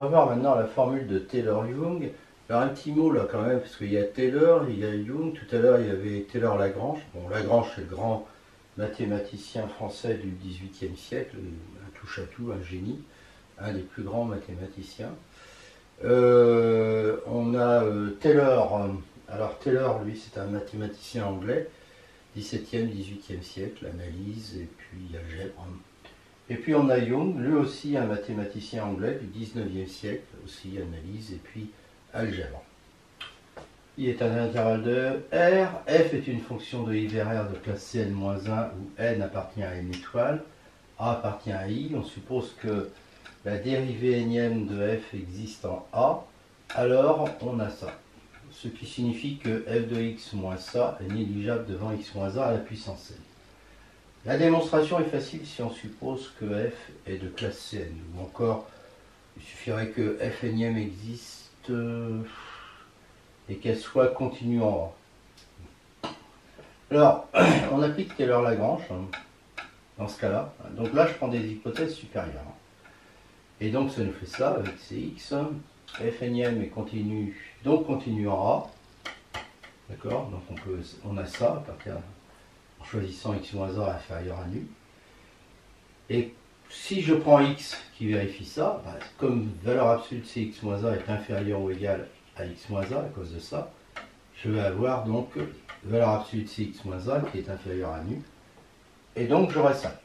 On va voir maintenant la formule de Taylor-Young. Alors un petit mot là quand même, parce qu'il y a Taylor, il y a Young. Tout à l'heure il y avait Taylor-Lagrange. Bon, Lagrange c'est le grand mathématicien français du XVIIIe siècle, un touche-à-tout, un génie, un des plus grands mathématiciens. On a Taylor. Alors Taylor, lui, c'est un mathématicien anglais, 17e, 18e siècle, analyse et puis algèbre. Et puis on a Young, lui aussi un mathématicien anglais du 19e siècle, aussi analyse et puis algèbre. Il est à un intervalle de R, f est une fonction de I vers R de classe Cn-1 où n appartient à une étoile, A appartient à I. On suppose que la dérivée énième de f existe en A, alors on a ça. Ce qui signifie que f de x moins ça est négligeable devant x moins a à la puissance n. La démonstration est facile si on suppose que f est de classe Cn, ou encore il suffirait que f énième existe et qu'elle soit continue en A. Alors, on applique Taylor-Lagrange dans ce cas-là. Donc là, je prends des hypothèses supérieures. Et donc, ça nous fait ça avec Cx. F énième est continue, donc continue en A. D'accord? Donc on a ça à partir en choisissant x moins a inférieur à nu. Et si je prends x qui vérifie ça, bah, comme valeur absolue de cx moins a est inférieure ou égale à x moins a à cause de ça, je vais avoir donc valeur absolue de cx moins a qui est inférieure à nu. Et donc j'aurai ça.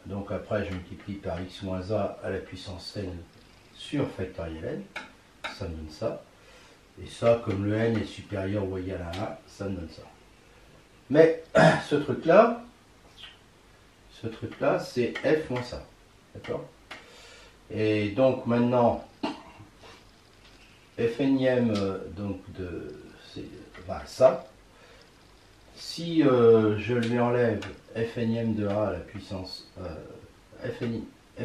Donc après je multiplie par x moins a à la puissance n sur factoriel n, ça me donne ça. Et ça, comme le n est supérieur ou égal à 1, ça me donne ça. Mais ce truc-là, c'est f moins ça. D'accord? Et donc maintenant, f énième donc de ça. Si je lui enlève f énième de a à la puissance f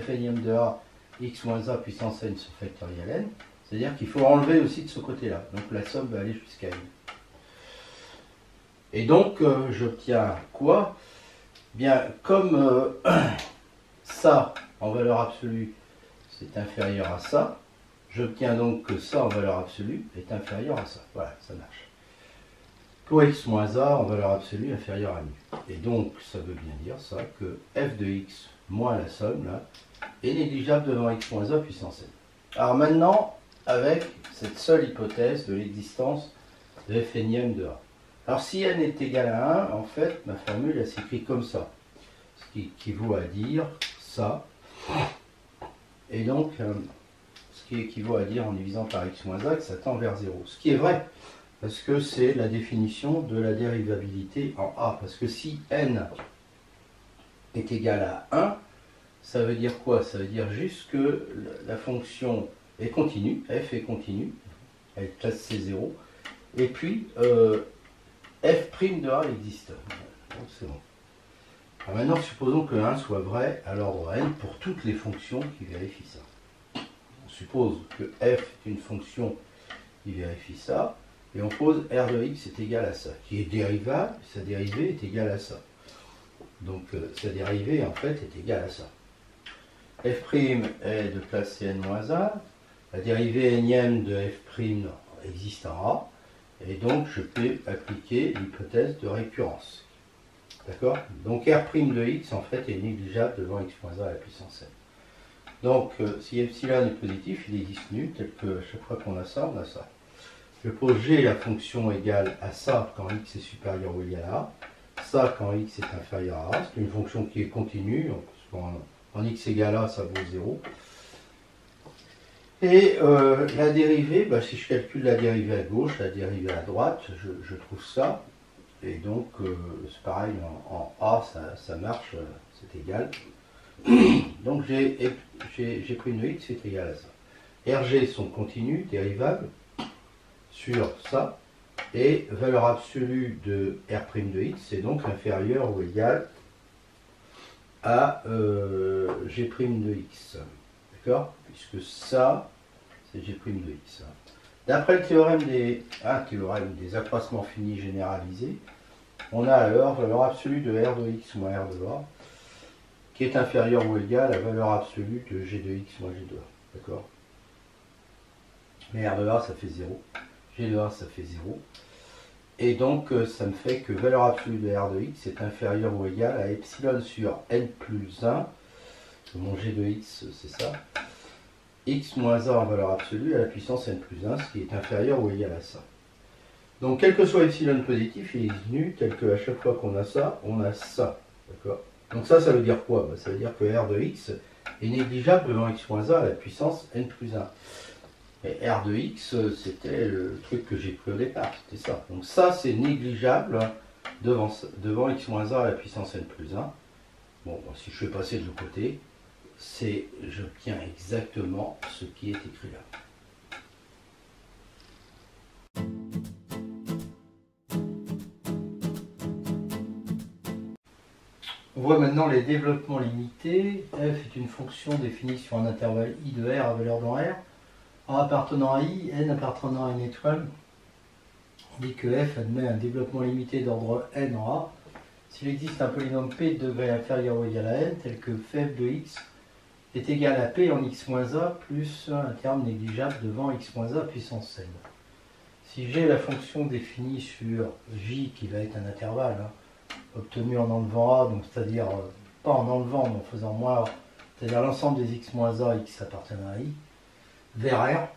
énième de a x moins a puissance n sur factoriel n, c'est-à-dire qu'il faut enlever aussi de ce côté-là. Donc la somme va aller jusqu'à n. Et donc j'obtiens quoi? Bien, comme ça en valeur absolue c'est inférieur à ça, j'obtiens donc que ça en valeur absolue est inférieur à ça. Voilà, ça marche. Pour x moins a en valeur absolue inférieure à nu. Et donc ça veut bien dire ça que f de x moins la somme là est négligeable devant x moins a puissance n. Alors maintenant, avec cette seule hypothèse de l'existence de f énième de a. Alors si n est égal à 1, en fait, ma formule elle s'écrit comme ça. Ce qui équivaut à dire ça. Et donc, ce qui équivaut à dire en divisant par x moins a que ça tend vers 0. Ce qui est vrai, parce que c'est la définition de la dérivabilité en a. Parce que si n est égal à 1, ça veut dire quoi? Ça veut dire juste que la fonction est continue, f est continue, elle classe C0, et puis f' de a existe. Donc c'est bon. Alors maintenant, supposons que 1 soit vrai à l'ordre n pour toutes les fonctions qui vérifient ça. On suppose que f est une fonction qui vérifie ça, et on pose r de x est égal à ça, qui est dérivable, sa dérivée est égale à ça. Donc sa dérivée, en fait, est égale à ça. F' est de classe Cn-1, la dérivée énième de f' existe en A, et donc je peux appliquer l'hypothèse de récurrence. D'accord? Donc R' de x en fait est négligeable devant x moins a à la puissance n. Donc si epsilon est positif, il existe nu, tel que à chaque fois qu'on a ça, on a ça. Je pose g la fonction égale à ça quand x est supérieur ou égal à a, ça quand x est inférieur à a, c'est une fonction qui est continue, en x égale à, ça vaut 0. Et la dérivée, bah, si je calcule la dérivée à gauche, la dérivée à droite, je trouve ça. Et donc, c'est pareil, en A, ça marche, c'est égal. Donc, j'ai pris une x, c'est égal à ça. RG sont continues, dérivables, sur ça. Et valeur absolue de R' de x, c'est donc inférieur ou égal à G' de x. D'accord? Puisque ça, c'est G' de x. D'après le théorème des accroissements finis généralisés, on a alors valeur absolue de R de x moins R de A, qui est inférieure ou égale à valeur absolue de G de x moins G de A. D'accord? mais R de A ça fait 0, G de A ça fait 0. Et donc ça me fait que valeur absolue de R de X est inférieure ou égale à epsilon sur N plus 1, mon G de X c'est ça, X moins A en valeur absolue à la puissance N plus 1, ce qui est inférieur ou égal à ça. Donc quel que soit epsilon positif, il est nu, tel qu'à chaque fois qu'on a ça, on a ça. D'accord. Donc ça veut dire quoi? Ça veut dire que R de X est négligeable devant X moins A à la puissance N plus 1. Et R de X, c'était le truc que j'ai pris au départ, c'était ça. Donc ça, c'est négligeable devant X moins A à la puissance N plus 1. Bon, si je fais passer de l'autre côté, j'obtiens exactement ce qui est écrit là. On voit maintenant les développements limités. F est une fonction définie sur un intervalle I de R à valeur dans R. A appartenant à I, N appartenant à une étoile. On dit que F admet un développement limité d'ordre N en A s'il existe un polynôme P de degré inférieur ou égal à N, tel que F de X est égal à P en X moins A plus un terme négligeable devant X moins A puissance N. Si j'ai la fonction définie sur J qui va être un intervalle, obtenu en enlevant A, donc c'est-à-dire pas en enlevant mais en faisant moins A, c'est-à-dire l'ensemble des X moins A, X appartenant à I, vers R,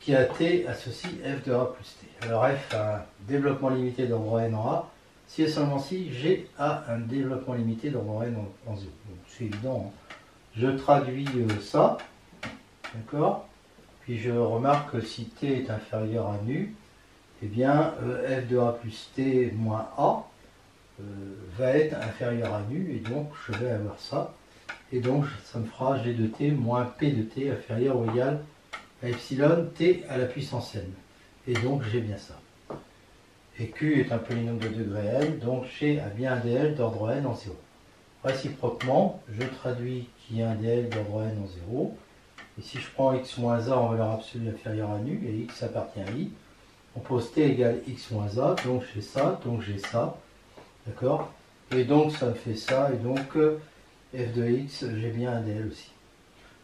qui a T associe F de A plus T. Alors F a un développement limité d'ordre N en A, si et seulement si G a un développement limité d'ordre N en 0. C'est évident, hein. Je traduis ça, d'accord, puis je remarque que si T est inférieur à nu, eh bien F de A plus T moins A va être inférieur à nu, et donc je vais avoir ça. Et donc ça me fera G de T moins P de T inférieur ou égal à epsilon T à la puissance N. Et donc j'ai bien ça. Et Q est un polynôme de degré N, donc G a bien un DL d'ordre N en 0. Réciproquement, je traduis qu'il y a un DL d'ordre N en 0. Et si je prends X moins A en valeur absolue inférieure à nu, et X appartient à I, on pose T égale X moins A, donc j'ai ça, donc j'ai ça. D'accord. Et donc ça me fait ça, et donc F de X, j'ai bien un DL aussi.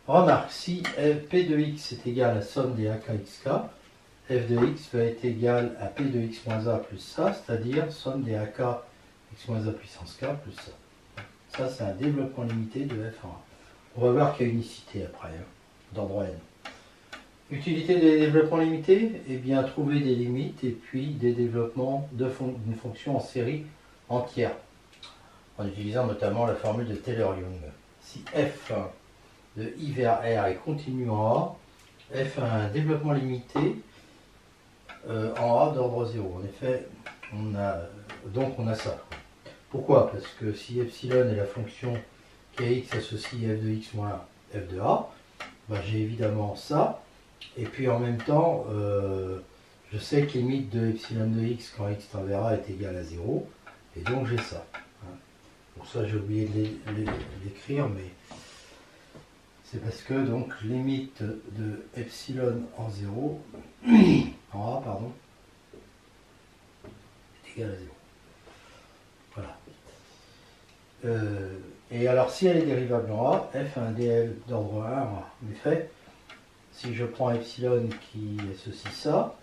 Remarque, si P de X est égal à la somme des AKXK, F de X va être égal à P de X moins A plus ça, c'est-à-dire somme des AK X moins A puissance K plus ça. Ça, c'est un développement limité de F en A. On va voir qu'il y a unicité après, d'ordre N. Utilité des développements limités, eh bien, trouver des limites et puis des développements d'une fonction en série entière, en utilisant notamment la formule de Taylor-Young. Si F de I vers R est continu en A, F a un développement limité en A d'ordre 0. En effet, on a ça. Pourquoi? Parce que si epsilon est la fonction kx associe f de x moins f de a, ben j'ai évidemment ça. Et puis en même temps, je sais que limite de epsilon de x quand x tend vers a est égal à 0. Et donc j'ai ça. Pour ça j'ai oublié de l'écrire, mais c'est parce que donc limite de epsilon en 0, en a, pardon, est égale à 0. Voilà. Et alors si elle est dérivable en A, f a un dl d'ordre 1 en A. En effet, si je prends epsilon qui associe ça,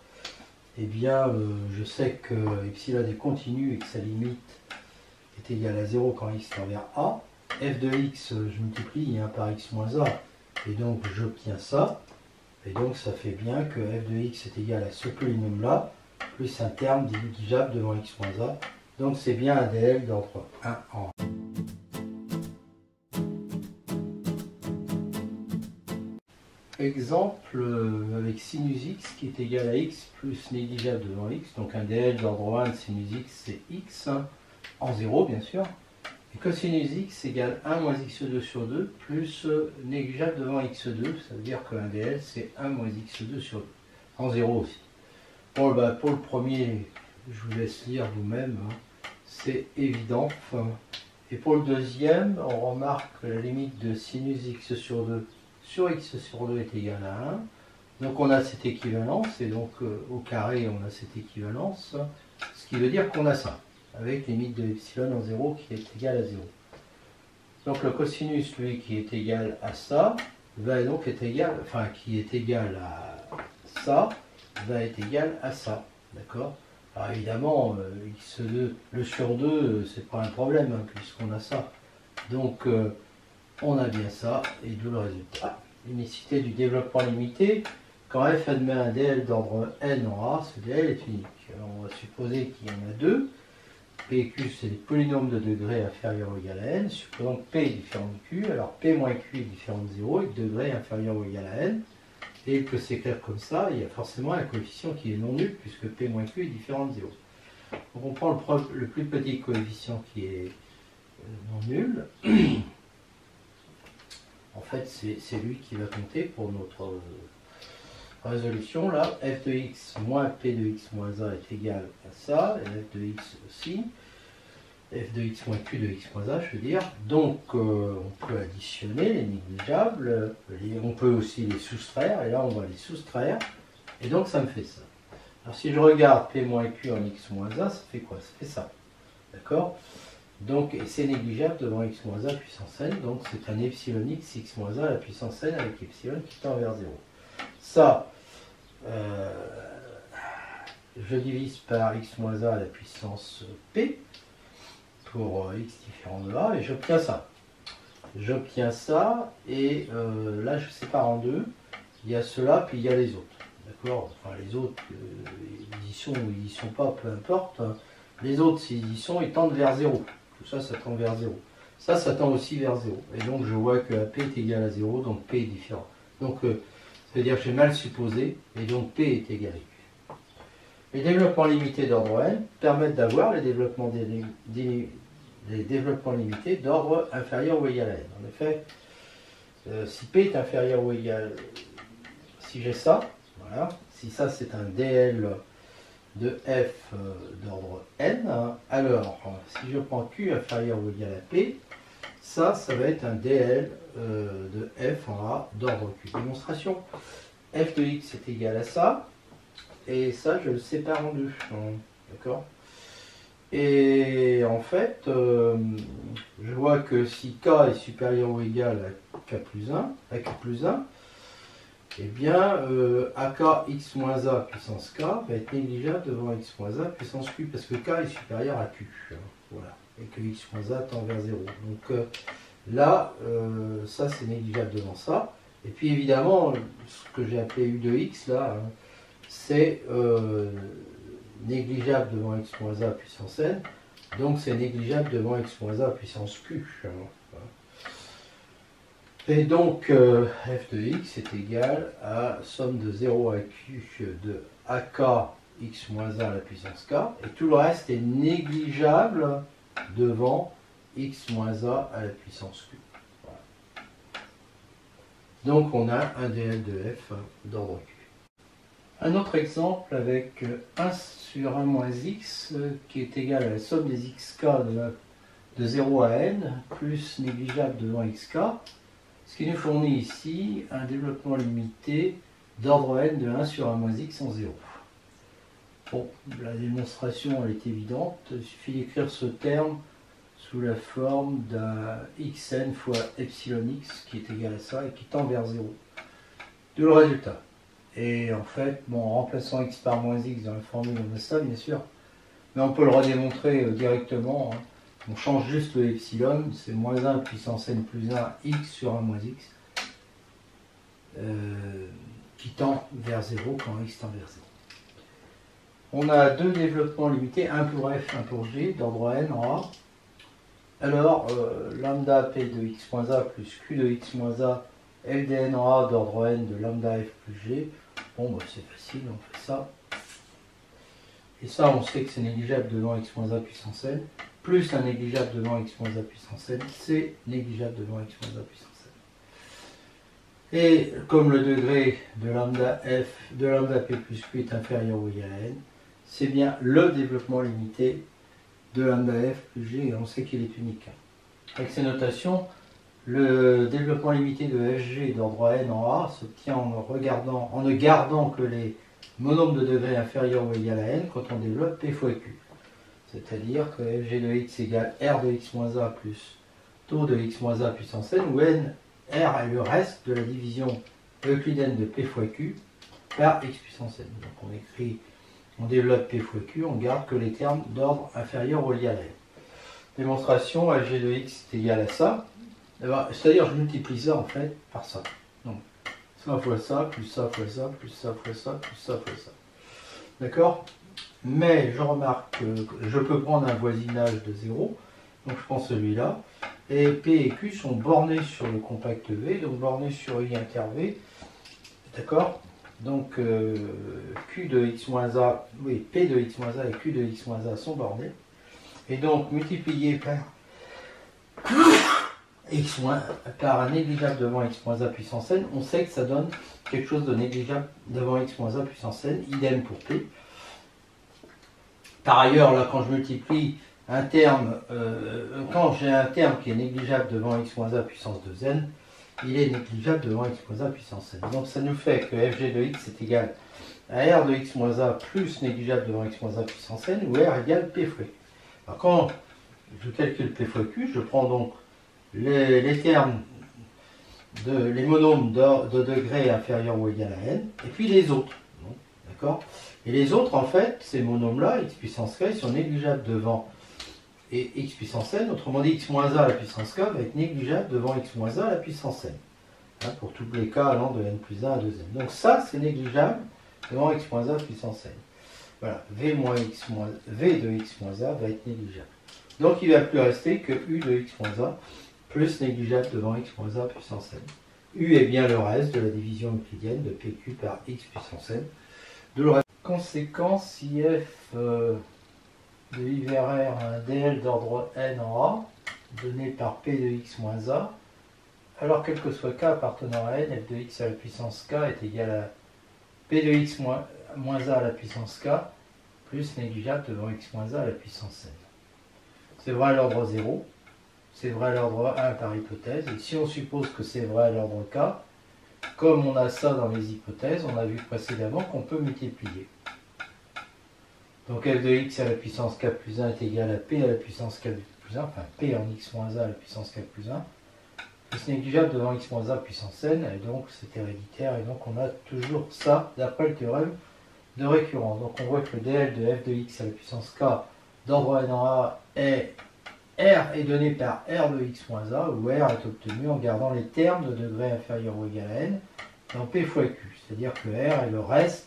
eh bien je sais que epsilon est continu et que sa limite est égale à 0 quand x tend vers A. F de x, je multiplie par x moins A, et donc j'obtiens ça. Et donc ça fait bien que f de x est égal à ce polynôme là, plus un terme négligeable devant x moins A. Donc c'est bien un dl d'ordre 1 en A. Exemple avec sinus x qui est égal à x plus négligeable devant x. Donc un dl d'ordre 1 de sinus x c'est x en 0 bien sûr. Et cosinus x égale 1 moins x2 sur 2 plus négligeable devant x2. Ça veut dire qu'un dl c'est 1 moins x2 sur 2. En 0 aussi. Bon, pour le premier, je vous laisse lire vous-même. C'est évident. Et pour le deuxième, on remarque que la limite de sinus x sur 2 sur x sur 2 est égale à 1. Donc on a cette équivalence, et donc au carré on a cette équivalence, ce qui veut dire qu'on a ça, avec limite de epsilon en 0 qui est égale à 0. Donc le cosinus, lui, qui est égal à ça, va donc être égal, enfin qui est égal à ça va être égal à ça. D'accord? Alors évidemment, x2, le sur 2, c'est pas un problème, hein, puisqu'on a ça. Donc, on a bien ça, et d'où le résultat. L'unicité du développement limité, quand f admet un dl d'ordre n en A, ce dl est unique. Alors, on va supposer qu'il y en a deux. P et Q, c'est des polynômes de degré inférieur ou égal à n. Supposons que P est différent de Q, alors P moins Q est différent de 0 et que degré est inférieur ou égal à n. Et il peut s'écrire comme ça, il y a forcément un coefficient qui est non nul, puisque P moins Q est différent de 0. Donc on prend le plus petit coefficient qui est non nul. En fait, c'est lui qui va compter pour notre résolution. Là, f de x moins p de x moins a est égal à ça, et f de x aussi. F de x moins q de x moins a, je veux dire. Donc, on peut additionner les négligeables, on peut aussi les soustraire, et là, on va les soustraire, et donc ça me fait ça. Alors, si je regarde p moins q en x moins a, ça fait quoi? Ça fait ça. D'accord? Donc, et c'est négligeable devant x moins a puissance n, donc c'est un epsilon x moins a à la puissance n avec epsilon qui tend vers 0. Ça, je divise par x moins a à la puissance p, pour x différent de a, et j'obtiens ça. J'obtiens ça, et là je sépare en deux. Il y a cela, puis il y a les autres. D'accord? Enfin, les autres, ils y sont ou ils y sont pas, peu importe. Les autres, s'ils y sont, ils tendent vers 0. Tout ça, ça tend vers 0. Ça tend aussi vers 0. Et donc, je vois que AP est égal à 0, donc P est différent. Donc, ça veut dire que j'ai mal supposé, et donc P est égal à Q. Les développements limités d'ordre n permettent d'avoir les développements limités d'ordre inférieur ou égal à n. En effet, si P est inférieur ou égal, si j'ai ça, voilà, si ça c'est un DL de f d'ordre n, alors si je prends q inférieur ou égal à p, ça va être un dl de f en a d'ordre q. Démonstration, f de x est égal à ça, et ça je le sépare en deux, d'accord? Et en fait, je vois que si k est supérieur ou égal à k plus 1, eh bien, AK x moins a puissance k va être négligeable devant x moins a puissance q, parce que k est supérieur à q. Voilà. Et que x moins a tend vers 0. Donc là, ça c'est négligeable devant ça. Et puis évidemment, ce que j'ai appelé u de x, là, c'est négligeable devant x moins a puissance n. Donc c'est négligeable devant x moins a puissance q. Et donc, f de x est égal à somme de 0 à q de ak x moins a à la puissance k. Et tout le reste est négligeable devant x moins a à la puissance q. Voilà. Donc, on a un dl de f d'ordre q. Un autre exemple avec 1 sur 1 moins x qui est égal à la somme des xk de 0 à n plus négligeable devant xk. Ce qui nous fournit ici un développement limité d'ordre n de 1 sur 1 moins x en 0. Bon, la démonstration elle est évidente, il suffit d'écrire ce terme sous la forme d'un xn fois epsilon x qui est égal à ça et qui tend vers 0. D'où le résultat. Et en fait, bon, en remplaçant x par moins x dans la formule, on a ça bien sûr, mais on peut le redémontrer directement. Hein. On change juste le epsilon, c'est moins 1 puissance n plus 1 x sur 1 moins x, qui tend vers 0 quand x tend vers 0. On a deux développements limités, un pour f, un pour g, d'ordre n en a. Alors, lambda p de x moins a plus q de x moins a, LDN en a d'ordre n de lambda f plus g. Bon, bah, c'est facile, on fait ça. Et ça, on sait que c'est négligeable devant x moins a puissance n. Plus un négligeable devant x moins a puissance n, c'est négligeable devant x moins a puissance n. Et comme le degré de lambda f, de lambda p plus q est inférieur ou égal à n, c'est bien le développement limité de lambda f plus g, et on sait qu'il est unique. Avec ces notations, le développement limité de fg d'ordre n en a s'obtient en ne gardant que les monomes de degré inférieur ou égal à n quand on développe p fois q. C'est-à-dire que fg de x égale r de x moins a plus taux de x moins a puissance n, où n, r est le reste de la division euclidienne de p fois q. par x puissance n. Donc on développe p fois q, on garde que les termes d'ordre inférieur ou liés à la n. Démonstration, fg de x est égal à ça. C'est-à-dire je multiplie ça en fait par ça. Donc ça fois ça, plus ça fois ça, plus ça fois ça, plus ça fois ça. D'accord? Mais je remarque que je peux prendre un voisinage de 0. Donc je prends celui-là. Et P et Q sont bornés sur le compact V, donc bornés sur I inter V. D'accord? Donc Q de x moins A, oui, P de x moins A et Q de x moins A sont bornés. Et donc multiplié par x moins, par un négligeable devant x moins A puissance n, on sait que ça donne quelque chose de négligeable devant x moins A puissance n, idem pour P. Par ailleurs, là, quand je multiplie un terme, quand j'ai un terme qui est négligeable devant x moins A puissance 2n, il est négligeable devant x moins A puissance n. Donc ça nous fait que fg de x est égal à r de x moins A plus négligeable devant x moins A puissance n, où r égale p fois q. Alors quand je calcule p fois q, je prends donc les termes, les monômes de degré inférieur ou égal à n, et puis les autres. D'accord? Et les autres, en fait, ces monômes-là, x puissance k, ils sont négligeables devant et x puissance n. Autrement dit, x moins a à la puissance k va être négligeable devant x moins a à la puissance n. Hein, pour tous les cas allant de n plus 1 à 2n. Donc ça, c'est négligeable devant x moins a puissance n. Voilà, v de x moins a va être négligeable. Donc il ne va plus rester que u de x moins a plus négligeable devant x moins a puissance n. U est bien le reste de la division euclidienne de pq par x puissance n. De le reste. Conséquent, si f de I vers R a un dl d'ordre n en A, donné par p de x moins a, alors quel que soit k appartenant à n, f de x à la puissance k est égal à p de x moins a à la puissance k, plus négligeable devant x moins a à la puissance n. C'est vrai à l'ordre 0, c'est vrai à l'ordre 1 par hypothèse, et si on suppose que c'est vrai à l'ordre k, comme on a ça dans les hypothèses, on a vu précédemment qu'on peut multiplier. Donc f de x à la puissance k plus 1 est égal à p à la puissance k plus 1, enfin p en x moins a à la puissance k plus 1, plus négligeable devant x moins a puissance n, et donc c'est héréditaire, et donc on a toujours ça d'après le théorème de récurrence. Donc on voit que le dl de f de x à la puissance k d'ordre n en a est R est donné par R de x moins a, où R est obtenu en gardant les termes de degré inférieur ou égal à n dans P fois Q. C'est-à-dire que R est le reste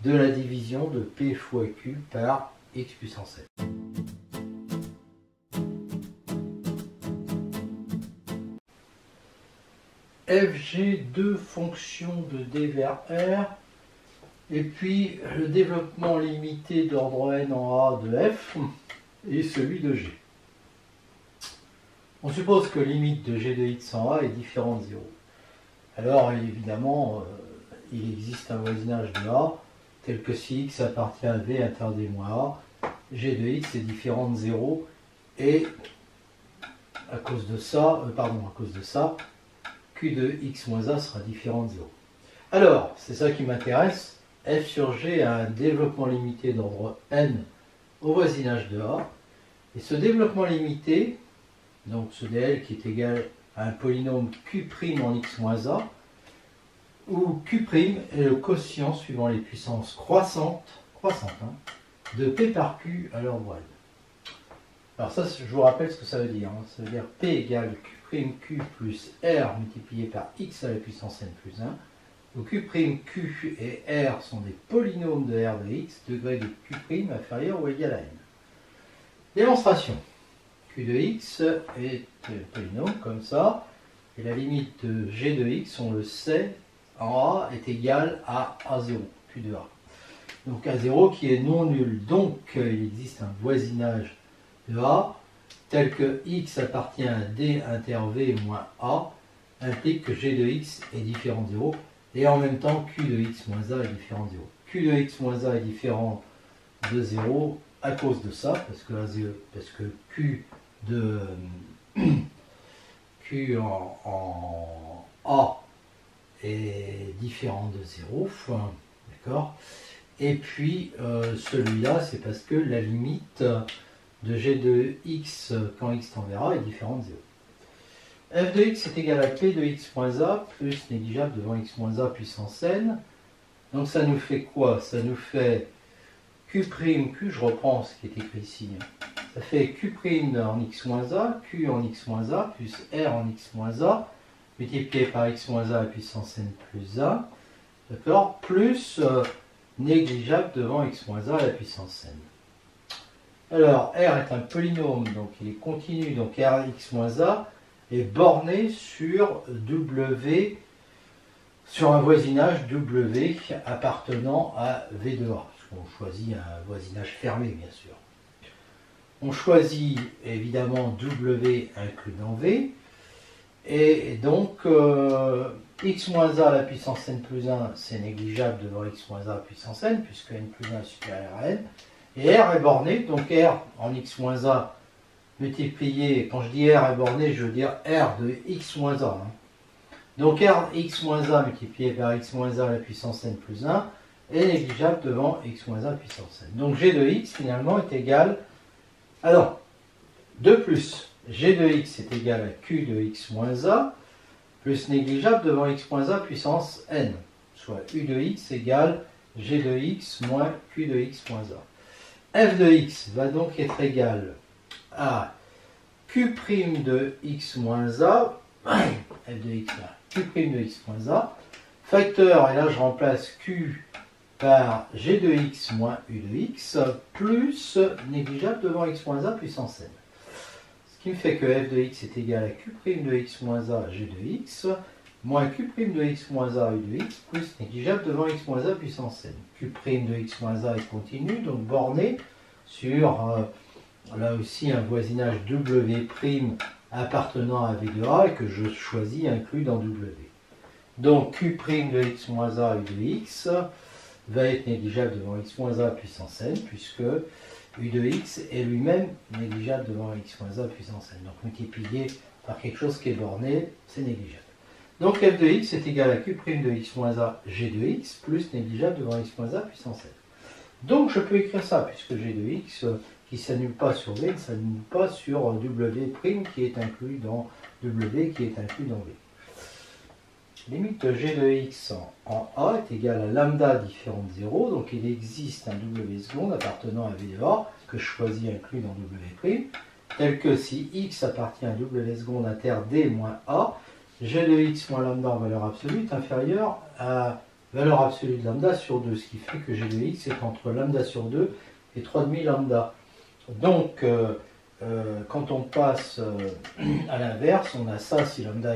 de la division de P fois Q par x puissance n. F, G, deux fonctions de D vers R, et puis le développement limité d'ordre n en A de F et celui de G. On suppose que limite de g de x en a est différente de 0. Alors évidemment, il existe un voisinage de a, tel que si x appartient à v inter d moins a, g de x est différent de 0, et à cause de ça, q de x moins a sera différent de 0. Alors, c'est ça qui m'intéresse, f sur g a un développement limité d'ordre n au voisinage de a, et ce développement limité, donc ce dl qui est égal à un polynôme q' en x moins a, où q' est le quotient suivant les puissances croissantes de p par q à l'ordre n. Alors ça, je vous rappelle ce que ça veut dire. Ça veut dire p égale q'q plus r multiplié par x à la puissance n plus 1, où q'q et r sont des polynômes de r de x, degré de q' inférieur ou égal à n. Démonstration. Q de x est un polynôme comme ça, et la limite de g de x, on le sait, en a est égale à a0, Q de a. Donc a0 qui est non nul, donc il existe un voisinage de a, tel que x appartient à d inter v moins a, implique que g de x est différent de 0, et en même temps q de x moins a est différent de 0. Q de x moins a est différent de 0 à cause de ça, parce que q de q en a est différent de 0, d'accord. Et puis celui-là, c'est parce que la limite de g de x quand x tend vers a est différente de 0. F de x est égal à p de x moins a plus négligeable devant x moins a puissance n. Donc ça nous fait quoi? Ça nous fait Q', je reprends ce qui est écrit ici. Ça fait Q' en x moins a, Q en x moins a, plus R en x moins a, multiplié par x moins a à la puissance n plus 1, d'accord, plus négligeable devant x moins a à la puissance n. Alors, R est un polynôme, donc il est continu, donc Rx moins A est borné sur W, sur un voisinage W appartenant à V de A. Parce qu'on choisit un voisinage fermé, bien sûr. On choisit évidemment W inclus dans V, et donc x moins A à la puissance n plus 1, c'est négligeable devant x moins A à la puissance n, puisque n plus 1 est supérieur à n. Et R est borné, donc R en x moins A multiplié, quand je dis R est borné, je veux dire R de x moins A. Donc R x moins A multiplié par x moins A à la puissance n plus 1 est négligeable devant x moins A puissance n. Donc G de x finalement est égal à non, 2 plus G de x est égal à Q de x moins A plus négligeable devant x moins A puissance n, soit U de x égale G de x moins Q de x moins A. F de x va donc être égal à Q' de x moins A, F de x là, Q' de x moins A, facteur, et là je remplace Q par G de x moins U de x, plus négligeable devant x moins A puissance n. Ce qui me fait que F de x est égal à Q' de x moins A, G de x, moins Q' de x moins A, U de x, plus négligeable devant x moins A puissance n. Q' de x moins A est continu, donc borné sur, là aussi, un voisinage W' appartenant à V de A et que je choisis inclus dans W. Donc Q' de x moins A, U de x va être négligeable devant x moins A puissance n, puisque U de x est lui-même négligeable devant x moins A puissance n. Donc multiplié par quelque chose qui est borné, c'est négligeable. Donc f de x est égal à Q' de x moins A, G de x, plus négligeable devant x moins A puissance n. Donc je peux écrire ça, puisque G de x, qui ne s'annule pas sur V, ne s'annule pas sur W' qui est inclus dans W, qui est inclus dans V. Limite de G de x en A est égal à lambda différent de 0, donc il existe un W seconde appartenant à V de A, que je choisis inclus dans W', tel que si x appartient à W seconde inter D moins A, G de x moins lambda en valeur absolue est inférieur à valeur absolue de lambda sur 2, ce qui fait que G de x est entre lambda sur 2 et 3,5 lambda. Donc, quand on passe à l'inverse, on a ça si lambda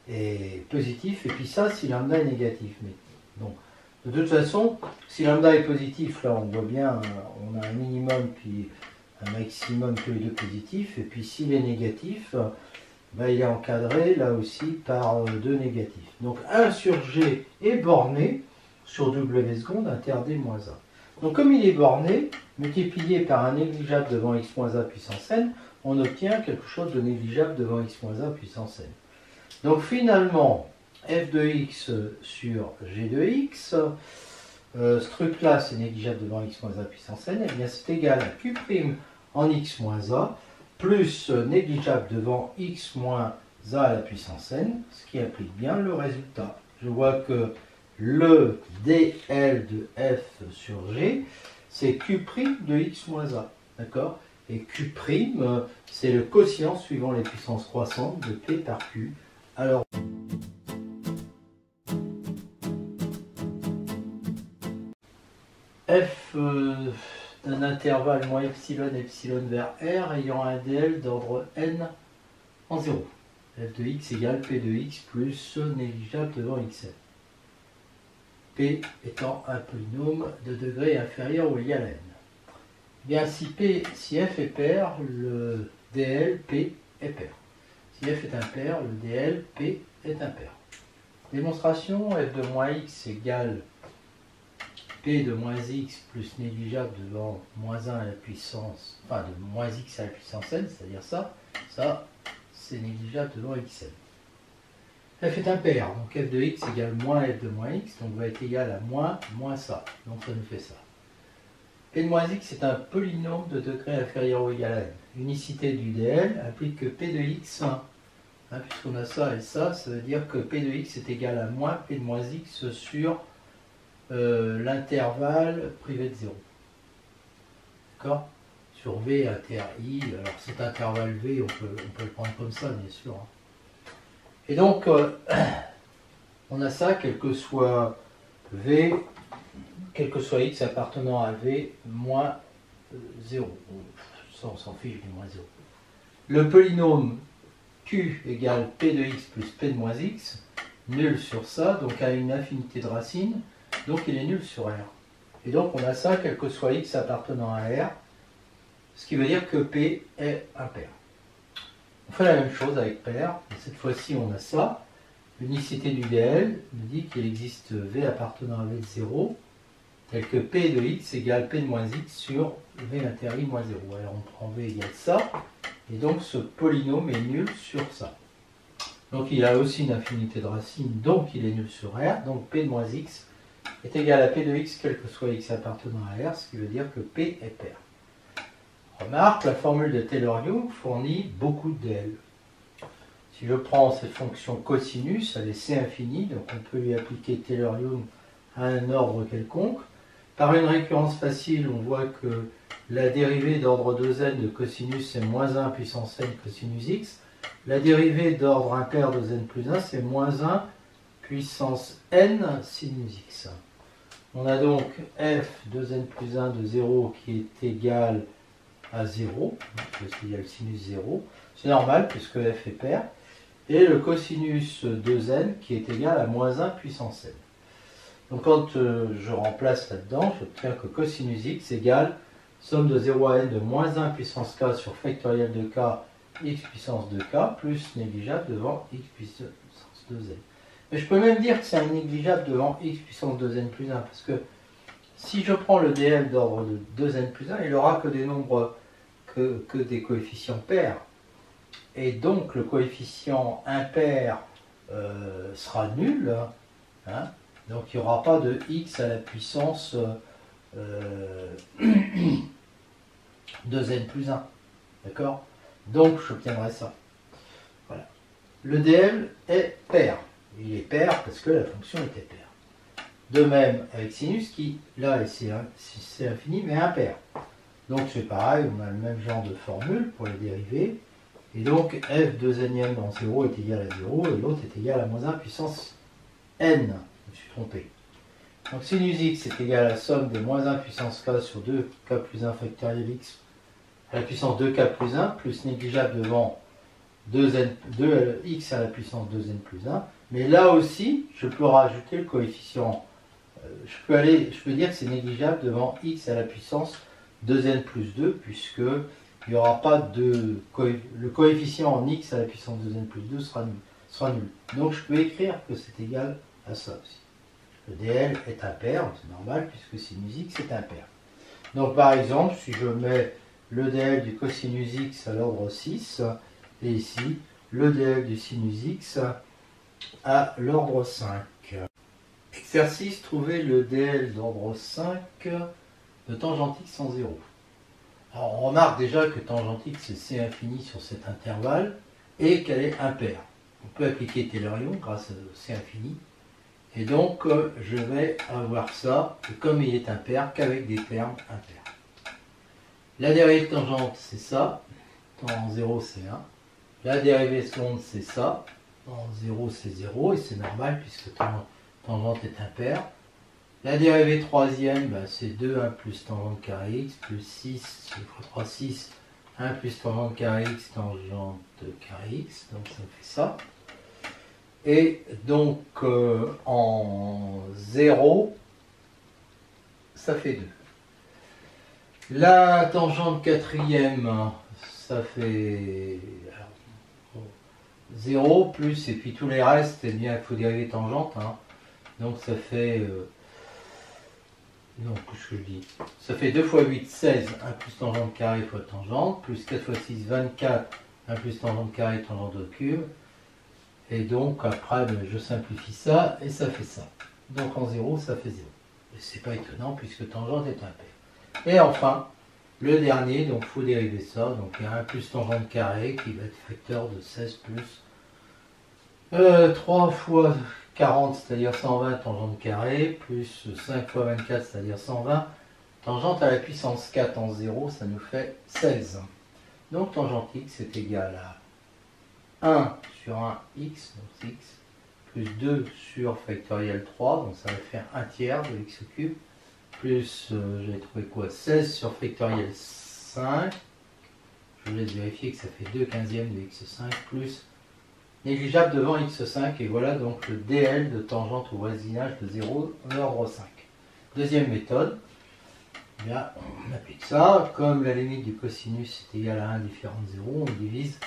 est positif, et puis ça si lambda est négatif. Mais, donc, de toute façon, si lambda est positif, là on voit bien, on a un minimum puis un maximum tous les deux positifs, et puis s'il est négatif, ben, il est encadré là aussi par 2 négatifs. Donc 1 sur G est borné sur W seconde inter D moins A. Donc comme il est borné, multiplié par un négligeable devant x moins A puissance n, on obtient quelque chose de négligeable devant x moins A puissance n. Donc finalement, f de x sur g de x, ce truc-là c'est négligeable devant x moins A puissance n, et bien c'est égal à Q' en x moins A, plus négligeable devant x moins A à la puissance n, ce qui implique bien le résultat. Je vois que le dl de f sur g, c'est Q' de x moins A, d'accord? Et Q', c'est le quotient suivant les puissances croissantes de P par Q. Alors, f d'un intervalle moins epsilon vers R ayant un dl d'ordre n en 0. F de x égale P de x plus négligeable devant xn. P étant un polynôme de degré inférieur ou égal à n. Bien, si f est pair, le dl P est pair. Si f est impair, le dl P est impair. Démonstration, f de moins x égale P de moins x plus négligeable devant moins 1 à la puissance, enfin de moins x à la puissance n, c'est-à-dire ça c'est négligeable devant xn. F est impair, donc f de x égale moins f de moins x, donc va être égal à moins ça, donc ça nous fait ça. P de moins x est un polynôme de degré inférieur ou égal à n. Unicité du dl implique que P de x, puisqu'on a ça et ça veut dire que P de x est égal à moins P de moins x sur l'intervalle privé de 0. D'accord? Sur V inter I, alors cet intervalle V, on peut le prendre comme ça, bien sûr. Hein. Et donc, on a ça, quel que soit V, quel que soit X appartenant à V, moins 0. Ça, on s'en fiche du moins 0. Le polynôme Q égale P de X plus P de moins X, nul sur ça, donc a une infinité de racines, donc il est nul sur R. Et donc on a ça, quel que soit X appartenant à R, ce qui veut dire que P est impair. On fait la même chose avec pair, et cette fois-ci on a ça. L'unicité du DL nous dit qu'il existe V appartenant à V de 0, tel que P de X égale P de moins X sur V inter I moins 0. Alors on prend V égale ça, et donc ce polynôme est nul sur ça. Donc il a aussi une infinité de racines, donc il est nul sur R, donc P de moins X est égal à P de X, quel que soit X appartenant à R, ce qui veut dire que P est pair. Remarque, la formule de Taylor-Young fournit beaucoup de DL. Si je prends cette fonction cosinus, elle est C infini, donc on peut lui appliquer Taylor-Young à un ordre quelconque. Par une récurrence facile, on voit que la dérivée d'ordre 2n de cosinus, c'est moins 1 puissance n cosinus x. La dérivée d'ordre impair de n plus 1, c'est moins 1 puissance n sinus x. On a donc f de n plus 1 de 0 qui est égal à 0, parce qu'il y a le sinus 0. C'est normal puisque f est pair. Et le cosinus 2n qui est égal à moins 1 puissance n. Donc quand je remplace là-dedans, j'obtiens que cosinus x égale somme de 0 à n de moins 1 puissance k sur factoriel de k x puissance 2k plus négligeable devant x puissance 2n. Mais je peux même dire que c'est un négligeable devant x puissance 2n plus 1, parce que si je prends le dl d'ordre de 2n plus 1, il n'aura que des nombres, que des coefficients pairs. Et donc le coefficient impair sera nul. Hein, donc il n'y aura pas de x à la puissance 2n plus 1. D'accord? Donc j'obtiendrai ça. Voilà. Le dl est pair. Il est pair parce que la fonction était paire. De même avec sinus qui, là, c'est infini, mais impair. Donc c'est pareil, on a le même genre de formule pour les dérivés. Et donc f de n dans 0 est égal à 0, et l'autre est égal à moins 1 puissance n. Je me suis trompé. Donc sinus x est égal à la somme de moins 1 puissance k sur 2k plus 1 factoriel x à la puissance 2k plus 1, plus négligeable devant 2x à la puissance 2n plus 1. Mais là aussi, je peux rajouter le coefficient. Je peux dire que c'est négligeable devant x à la puissance 2n plus 2, puisque il n'y aura pas de... Le coefficient en x à la puissance 2n plus 2 sera nul. Donc je peux écrire que c'est égal à ça aussi. Le dl est impair, c'est normal, puisque sinus x est impair. Donc par exemple, si je mets le dl du cosinus x à l'ordre 6, et ici, le dl du sinus x à l'ordre 5. Exercice, trouver le dl d'ordre 5 de tangente x en 0. Alors on remarque déjà que tangente x c'est c infini sur cet intervalle et qu'elle est impaire. On peut appliquer Taylor-Young grâce à c infini. Et donc je vais avoir ça, comme il est impair, qu'avec des termes impairs. La dérivée de tangente c'est ça, en 0 c'est 1. La dérivée seconde c'est ça, en 0 c'est 0, et c'est normal puisque tangente est impair. La dérivée troisième, c'est 2, 1 plus tangente carré x, plus 6, fois 3, 6, 1 plus tangente carré x, tangente carré x, donc ça me fait ça. Et donc en 0, ça fait 2. La tangente quatrième, ça fait 0 plus, et puis tous les restes, eh bien, il faut dériver tangente. Hein. Donc ça fait... donc, qu'est-ce que je dis? Ça fait 2 fois 8, 16, 1 plus tangente carré fois tangente, plus 4 fois 6, 24, 1 plus tangente carré, tangente au cube. Et donc, après, je simplifie ça, et ça fait ça. Donc, en 0, ça fait 0. Et c'est pas étonnant, puisque tangente est impair. Et enfin, le dernier, donc, il faut dériver ça. Donc, il y a 1 plus tangente carré, qui va être facteur de 16 plus 3 fois 40, c'est-à-dire 120 tangente carrée, plus 5 fois 24, c'est-à-dire 120, tangente à la puissance 4 en 0, ça nous fait 16. Donc tangente x est égal à 1 sur 1 x, donc x, plus 2 sur factoriel 3, donc ça va faire 1 tiers de x au cube, plus, j'ai trouvé quoi, 16 sur factoriel 5, je vous laisse vérifier que ça fait 2 quinzièmes de x5, plus négligeable devant x5, et voilà donc le dl de tangente au voisinage de 0 en ordre 5. Deuxième méthode, eh bien, on applique ça, comme la limite du cosinus est égale à 1 différent de 0, on divise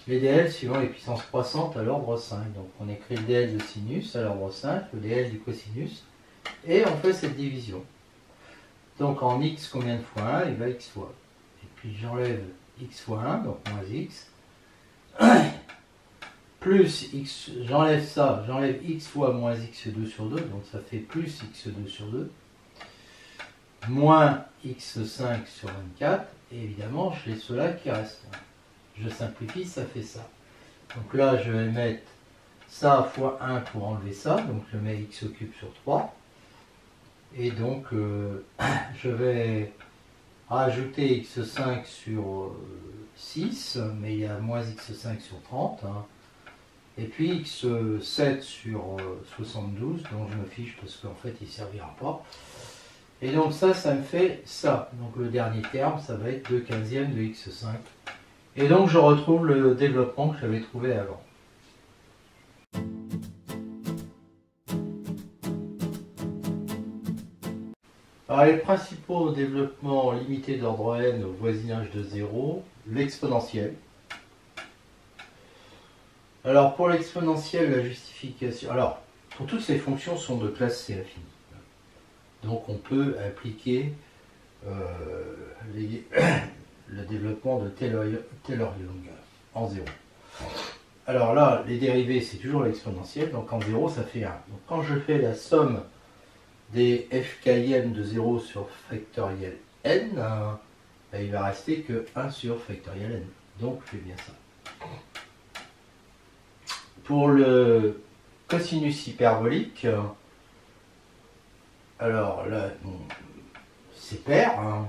les dl suivant les puissances croissantes à l'ordre 5. Donc on écrit le dl de sinus à l'ordre 5, le dl du cosinus, et on fait cette division. Donc en x combien de fois 1, il va x fois. Et puis j'enlève x fois 1, donc moins x, plus x, j'enlève ça, j'enlève x fois moins x2 sur 2, donc ça fait plus x2 sur 2, moins x5 sur 24, et évidemment j'ai cela qui reste. Je simplifie, ça fait ça. Donc là je vais mettre ça fois 1 pour enlever ça, donc je mets x au cube sur 3, et donc je vais rajouter x5 sur 6, mais il y a moins x5 sur 30, hein. Et puis x7 sur 72, dont je me fiche parce qu'en fait il ne servira pas. Et donc ça me fait ça. Donc le dernier terme, ça va être 2 quinzièmes de x5. Et donc je retrouve le développement que j'avais trouvé avant. Alors les principaux développements limités d'ordre n au voisinage de 0, l'exponentielle. Alors pour l'exponentielle, la justification... Alors, pour toutes ces fonctions sont de classe C infinie. Donc on peut appliquer le développement de Taylor-Young en 0. Alors là, les dérivés, c'est toujours l'exponentielle, donc en 0, ça fait 1. Donc quand je fais la somme des fkm de 0 sur factoriel n, ben, il va rester que 1 sur factoriel n. Donc je fais bien ça. Pour le cosinus hyperbolique, alors là, bon, c'est pair, hein,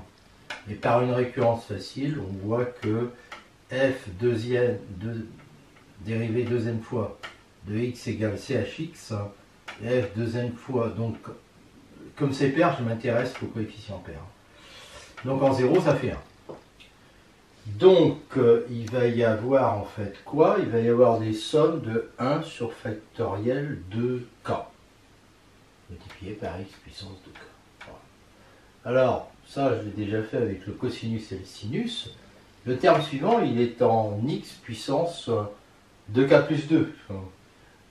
mais par une récurrence facile, on voit que f dérivé deuxième fois de x égale chx, et f deuxième fois, donc comme c'est pair, je m'intéresse au coefficient pair. Donc en 0, ça fait 1. Donc, il va y avoir en fait quoi? Il va y avoir des sommes de 1 sur factoriel 2k, multiplié par x puissance 2k. Voilà. Alors, ça, je l'ai déjà fait avec le cosinus et le sinus. Le terme suivant, il est en x puissance 2k plus 2.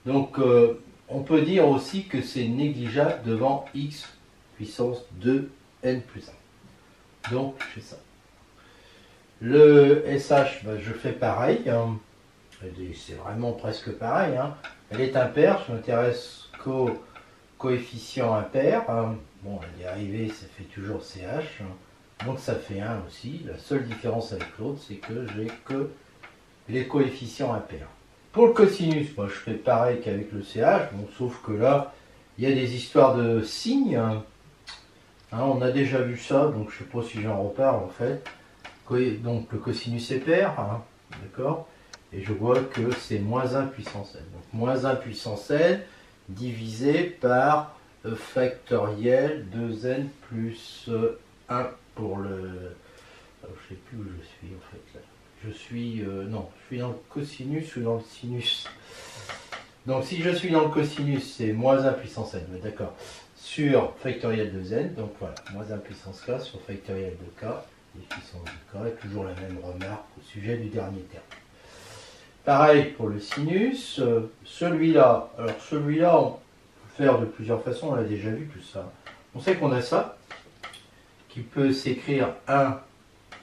Donc, on peut dire aussi que c'est négligeable devant x puissance 2n plus 1. Donc, je fais ça. Le SH, ben, je fais pareil, hein. C'est vraiment presque pareil, hein. Elle est impaire, je m'intéresse qu'au coefficient impair, hein. Bon, la dérivée, ça fait toujours CH, hein. Donc ça fait 1 aussi. La seule différence avec l'autre, c'est que j'ai que les coefficients impairs. Pour le cosinus, moi, je fais pareil qu'avec le CH, bon, sauf que là, il y a des histoires de signes, hein. On a déjà vu ça, donc je ne sais pas si j'en reparle en fait. Donc le cosinus est pair, hein, d'accord, et je vois que c'est moins 1 puissance n. Donc moins 1 puissance n divisé par factoriel 2n plus 1 pour le... Alors, je ne sais plus où je suis en fait là. Je suis... non, je suis dans le cosinus ou dans le sinus. Donc si je suis dans le cosinus, c'est moins 1 puissance n, d'accord, sur factoriel 2n, donc voilà, moins 1 puissance k sur factoriel 2k. Les puissances de k, et toujours la même remarque au sujet du dernier terme. Pareil pour le sinus, celui-là, alors celui-là, on peut faire de plusieurs façons, on l'a déjà vu tout ça. On sait qu'on a ça, qui peut s'écrire 1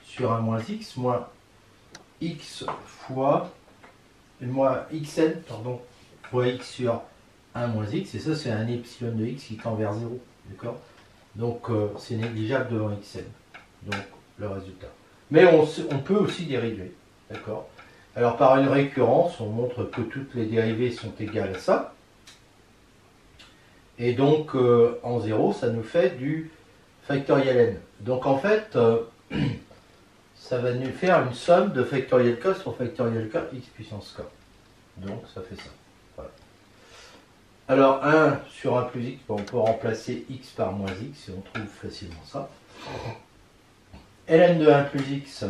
sur 1 moins x, moins x fois, moins xn, pardon, fois x sur 1 moins x, et ça c'est un epsilon de x qui tend vers 0, d'accord? Donc c'est négligeable devant xn. Donc le résultat. Mais on peut aussi dériver, d'accord? Alors par une récurrence, on montre que toutes les dérivées sont égales à ça. Et donc en 0, ça nous fait du factoriel n. Donc en fait, ça va nous faire une somme de factoriel k sur factoriel k x puissance k. Donc ça fait ça. Voilà. Alors 1 sur 1 plus x, on peut remplacer x par moins x et on trouve facilement ça. Ln de 1 plus x,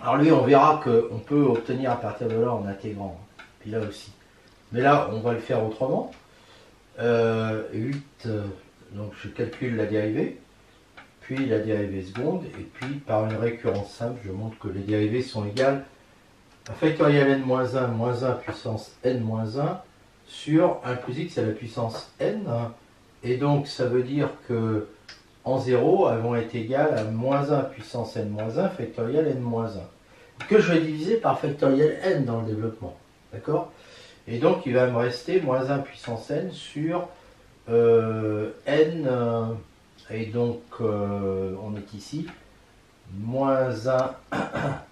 alors lui on verra qu'on peut obtenir à partir de là en intégrant, puis là aussi. Mais là on va le faire autrement. 8, donc je calcule la dérivée, puis la dérivée seconde, et puis par une récurrence simple, je montre que les dérivées sont égales à factoriel n-1 moins 1 puissance n-1 sur 1 plus x à la puissance n, et donc ça veut dire que en 0, elles vont être égales à moins 1 puissance n-1 factoriel n-1, que je vais diviser par factoriel n dans le développement, d'accord? Et donc il va me rester moins 1 puissance n sur n, et donc on est ici, moins 1, là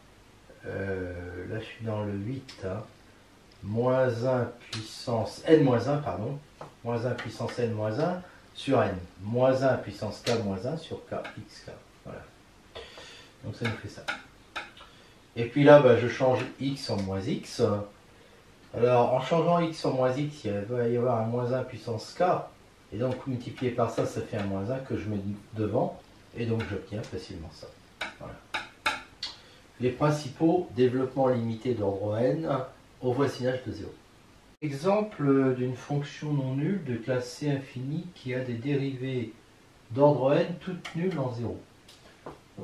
je suis dans le 8, hein, moins 1 puissance n-1, pardon, moins 1 puissance n-1 sur n, moins 1 puissance k-1 sur k, xk, voilà. Donc ça nous fait ça. Et puis là, bah, je change x en moins x. Alors, en changeant x en moins x, il va y avoir un moins 1 puissance k, et donc multiplié par ça, ça fait un moins 1 que je mets devant, et donc j'obtiens facilement ça. Voilà. Les principaux développements limités d'ordre n au voisinage de 0. Exemple d'une fonction non nulle de classe C infinie qui a des dérivées d'ordre n toutes nulles en 0.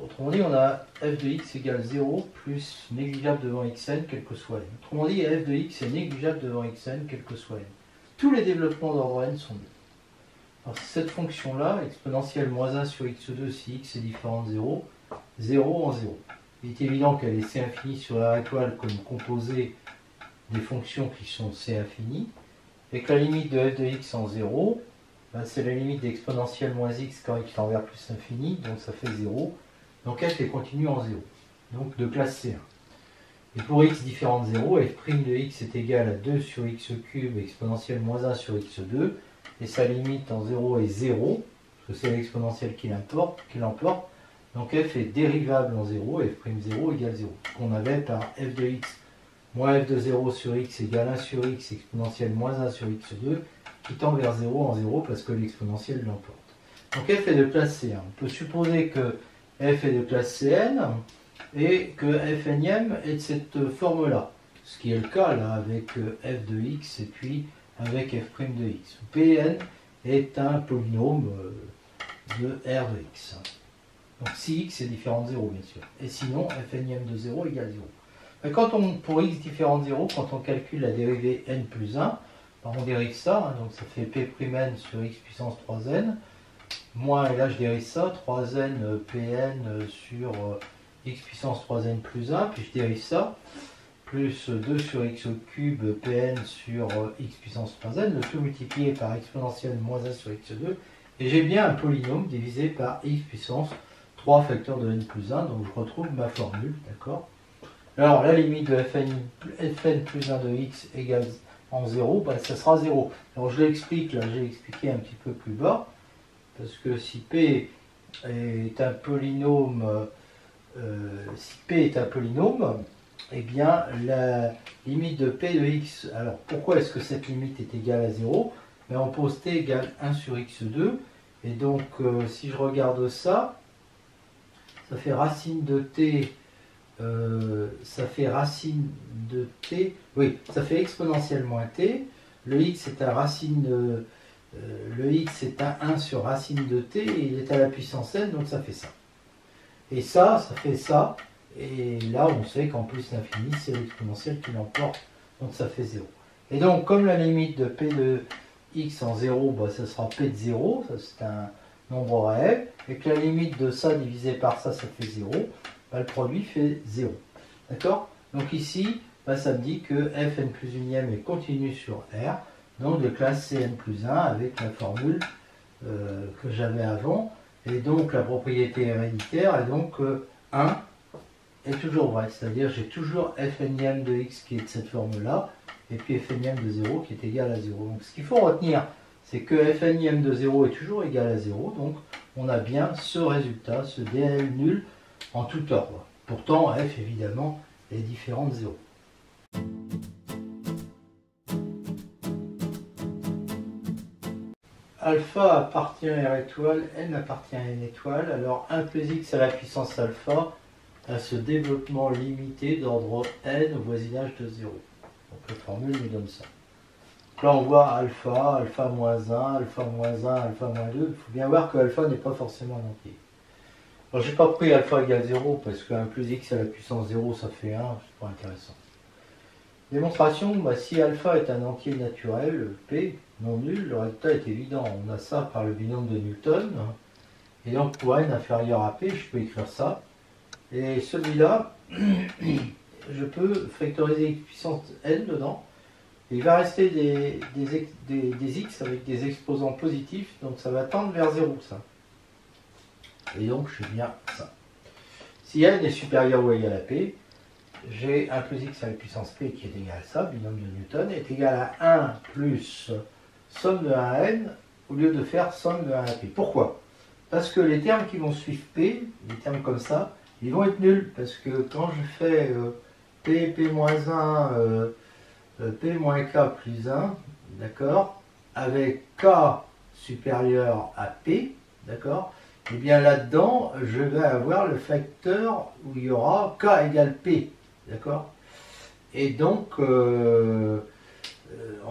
Autrement dit, on a f de x égale 0 plus négligeable devant xn, quel que soit n. Autrement dit, f de x est négligeable devant xn, quel que soit n. Tous les développements d'ordre n sont nuls. Alors, cette fonction-là, exponentielle moins 1 sur x2 si x est différent de 0, 0 en 0. Il est évident qu'elle est C infinie sur la étoile comme composée des fonctions qui sont C infinies, et que la limite de f de x en 0, ben, c'est la limite d'exponentielle moins x quand x tend vers plus infini, donc ça fait 0. Donc f est continu en 0, donc de classe C1. Et pour x différent de 0, f' de x est égal à 2 sur x cube exponentielle moins 1 sur x2, et sa limite en 0 est 0, parce que c'est l'exponentielle qui l'emporte, donc f est dérivable en 0, et f'0 égale 0, qu'on avait par f de x moins f de 0 sur x égale 1 sur x exponentielle moins 1 sur x2, qui tend vers 0 en 0 parce que l'exponentielle l'emporte. Donc f est de classe C1. On peut supposer que f est de classe Cn et que fn est de cette forme-là, ce qui est le cas là avec f de x et puis avec f' de x. Pn est un polynôme de R de x. Donc si x est différent de 0 bien sûr. Et sinon fn de 0 égale 0. Mais pour x différent de 0, quand on calcule la dérivée n plus 1, on dérive ça, hein, donc ça fait p'n sur x puissance 3n, moins, et là je dérive ça, 3n pn sur x puissance 3n plus 1, puis je dérive ça, plus 2 sur x au cube pn sur x puissance 3n, le tout multiplié par exponentielle moins 1 sur x2, et j'ai bien un polynôme divisé par x puissance 3 facteur de n plus 1, donc je retrouve ma formule, d'accord? Alors la limite de fn plus 1 de x égale en 0, ben, ça sera 0. Alors je l'explique, là j'ai expliqué un petit peu plus bas, parce que si P est un polynôme, eh bien la limite de P de x, alors pourquoi est-ce que cette limite est égale à 0? Ben, on pose t égale 1 sur x2, et donc si je regarde ça, ça fait racine de t, ça fait racine de t, oui, ça fait exponentielle moins t, le x est un racine de, le x est un 1 sur racine de t, et il est à la puissance n, donc ça fait ça. Et ça fait ça, et là on sait qu'en plus l'infini c'est l'exponentielle qui l'emporte, donc ça fait 0. Et donc comme la limite de p de x en 0, bah, ça sera p de 0, ça c'est un nombre réel, et que la limite de ça divisé par ça, ça fait 0, bah, le produit fait 0. D'accord? Donc ici, bah, ça me dit que fn plus unième est continu sur R, donc de classe Cn plus 1 avec la formule que j'avais avant, et donc la propriété héréditaire, et donc 1 est toujours vrai, c'est-à-dire j'ai toujours fn de x qui est de cette forme-là, et puis fn de 0 qui est égal à 0. Donc ce qu'il faut retenir c'est que fnim de 0 est toujours égal à 0, donc on a bien ce résultat, ce DL nul en tout ordre. Pourtant, f évidemment est différent de 0. Alpha appartient à R étoile, n appartient à n étoile, alors 1 plus x à la puissance alpha a ce développement limité d'ordre n au voisinage de 0. Donc la formule nous donne ça. Donc là on voit alpha, alpha moins 1, alpha moins 1, alpha moins 2. Il faut bien voir que alpha n'est pas forcément un entier. Alors j'ai pas pris alpha égale 0 parce que 1 plus x à la puissance 0 ça fait 1, c'est pas intéressant. Démonstration, si alpha est un entier naturel, P, non nul, le résultat est évident. On a ça par le binôme de Newton. Et donc pour n inférieur à P, je peux écrire ça. Et celui-là, je peux factoriser puissance n dedans. Et il va rester des x avec des exposants positifs, donc ça va tendre vers 0 ça. Et donc j'ai bien ça. Si n est supérieur ou égal à P, j'ai 1 plus x à la puissance p qui est égal à ça, binôme de Newton, est égal à 1 plus somme de 1 à n au lieu de faire somme de 1 à p. Pourquoi? Parce que les termes qui vont suivre p, les termes comme ça, ils vont être nuls. Parce que quand je fais p-1, p-k plus 1, d'accord, avec k supérieur à p, d'accord, et bien là-dedans, je vais avoir le facteur où il y aura k égale p. D'accord. Et donc, en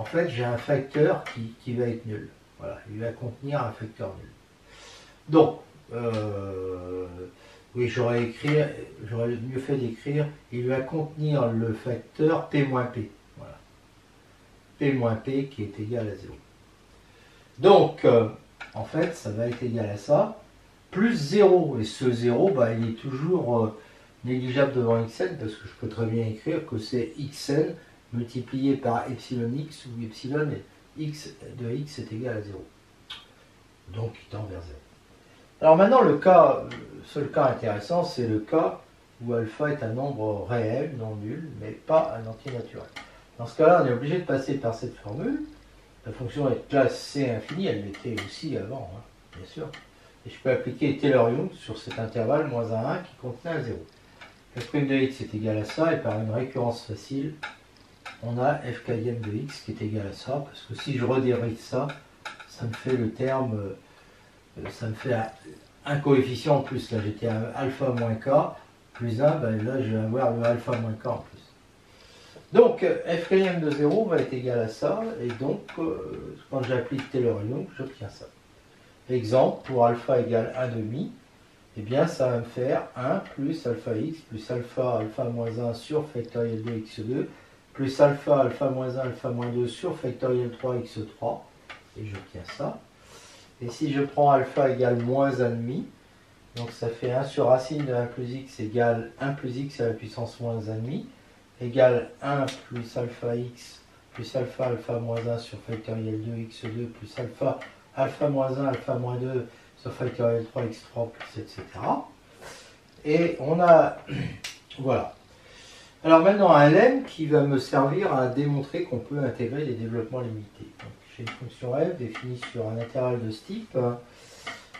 fait, j'ai un facteur qui va être nul. Voilà, il va contenir un facteur nul. Donc, oui, j'aurais mieux fait d'écrire, il va contenir le facteur p moins p. Voilà. P moins p qui est égal à 0. Donc, en fait, ça va être égal à ça, plus 0. Et ce 0, il est toujours négligeable devant xn, parce que je peux très bien écrire que c'est xn multiplié par epsilon x, où epsilon x de x est égal à 0. Donc il tend vers 0. Alors maintenant, le seul cas intéressant, c'est le cas où alpha est un nombre réel, non nul, mais pas un entier naturel. Dans ce cas-là, on est obligé de passer par cette formule. La fonction est de classe C infinie, elle l'était aussi avant, hein, bien sûr. Et je peux appliquer Taylor-Young sur cet intervalle moins 1 à 1 qui contenait un 0. F' de x est égal à ça, et par une récurrence facile, on a fkm de x qui est égal à ça, parce que si je redérive ça, ça me fait le terme, ça me fait un coefficient en plus. Là j'étais à alpha moins k plus 1, là je vais avoir le alpha moins k en plus. Donc fkm de 0 va être égal à ça, et donc quand j'applique Taylor-Young, j'obtiens ça. Exemple, pour alpha égale 1,5, eh bien ça va me faire 1 plus alpha x plus alpha moins 1 sur factoriel 2 x2 plus alpha moins 1 alpha moins 2 sur factoriel 3 x3, et j'obtiens ça. Et si je prends alpha égale moins 1,5, donc ça fait 1 sur racine de 1 plus x égale 1 plus x à la puissance moins 1,5 égale 1 plus alpha x plus alpha moins 1 sur factoriel 2 x2 plus alpha moins 1 alpha moins 2 sur factoriel 3x3 plus etc. Et on a, voilà. Alors maintenant un lemme qui va me servir à démontrer qu'on peut intégrer les développements limités. J'ai une fonction f définie sur un intervalle de ce type,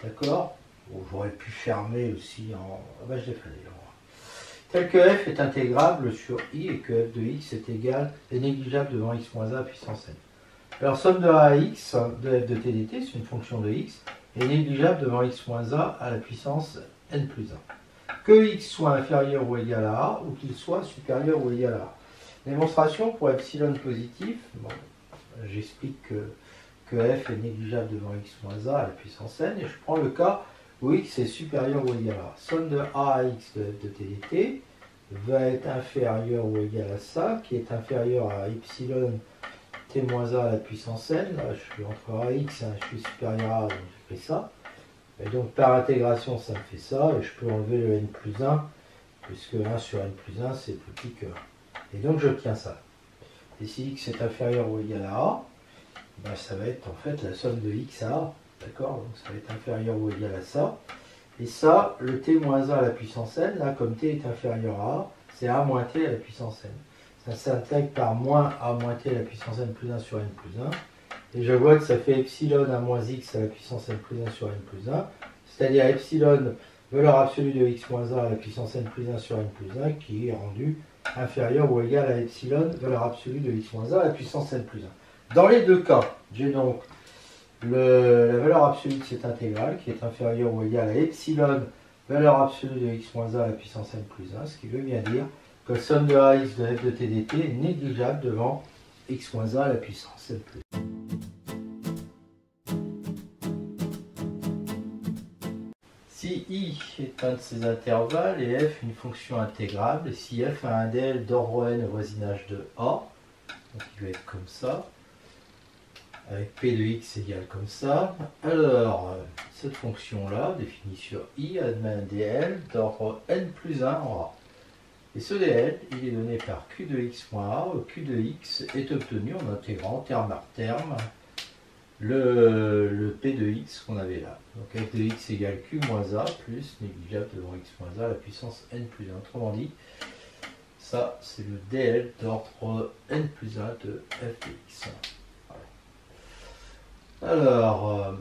d'accord. Bon, j'aurais pu fermer aussi en... je l'ai fait d'ailleurs. Tel que f est intégrable sur i et que f de x est négligeable devant x moins 1 puissance n. Alors somme de a à x de f de tdt, c'est une fonction de x, est négligeable devant x moins a à la puissance n plus 1. Que x soit inférieur ou égal à a, ou qu'il soit supérieur ou égal à a. Démonstration pour epsilon positif, bon, j'explique que f est négligeable devant x moins a à la puissance n, et je prends le cas où x est supérieur ou égal à a. Somme de a à x de f de tdt va être inférieur ou égal à ça, qui est inférieur à epsilon t moins a à la puissance n. Là, je suis entre a et x, je suis supérieur à a, donc je fais ça. Et donc par intégration, ça me fait ça, et je peux enlever le n plus 1, puisque 1 sur n plus 1, c'est plus petit que 1. Et donc j'obtiens ça. Et si x est inférieur ou égal à a, ça va être en fait la somme de x à a. D'accord? Donc ça va être inférieur ou égal à ça. Et ça, le t moins 1 à la puissance n, là, comme t est inférieur à a, c'est a moins t à la puissance n. Ça s'intègre par moins a moins t à la puissance n plus 1 sur n plus 1. Et je vois que ça fait epsilon à moins x à la puissance n plus 1 sur n plus 1, c'est-à-dire epsilon, valeur absolue de x moins 1 à la puissance n plus 1 sur n plus 1, qui est rendu inférieur ou égal à epsilon, valeur absolue de x moins 1 à la puissance n plus 1. Dans les deux cas, j'ai donc la valeur absolue de cette intégrale qui est inférieure ou égale à epsilon, valeur absolue de x moins 1 à la puissance n plus 1, ce qui veut bien dire que la somme de ax de f de t dt est négligeable devant x moins 1 à la puissance n plus 1. Si i est un de ces intervalles et f une fonction intégrable, et si f a un dl d'ordre n au voisinage de A, donc il va être comme ça, avec p de x égale comme ça, alors cette fonction-là, définie sur i, admet un dl d'ordre n plus 1 en A. Et ce dl, il est donné par q de x moins a, où q de x est obtenu en intégrant terme par terme le p de x qu'on avait là. Donc f de x égale q moins a plus négligeable devant x moins a à la puissance n plus 1. Autrement dit, ça c'est le dl d'ordre n plus 1 de f de x. Voilà. Alors,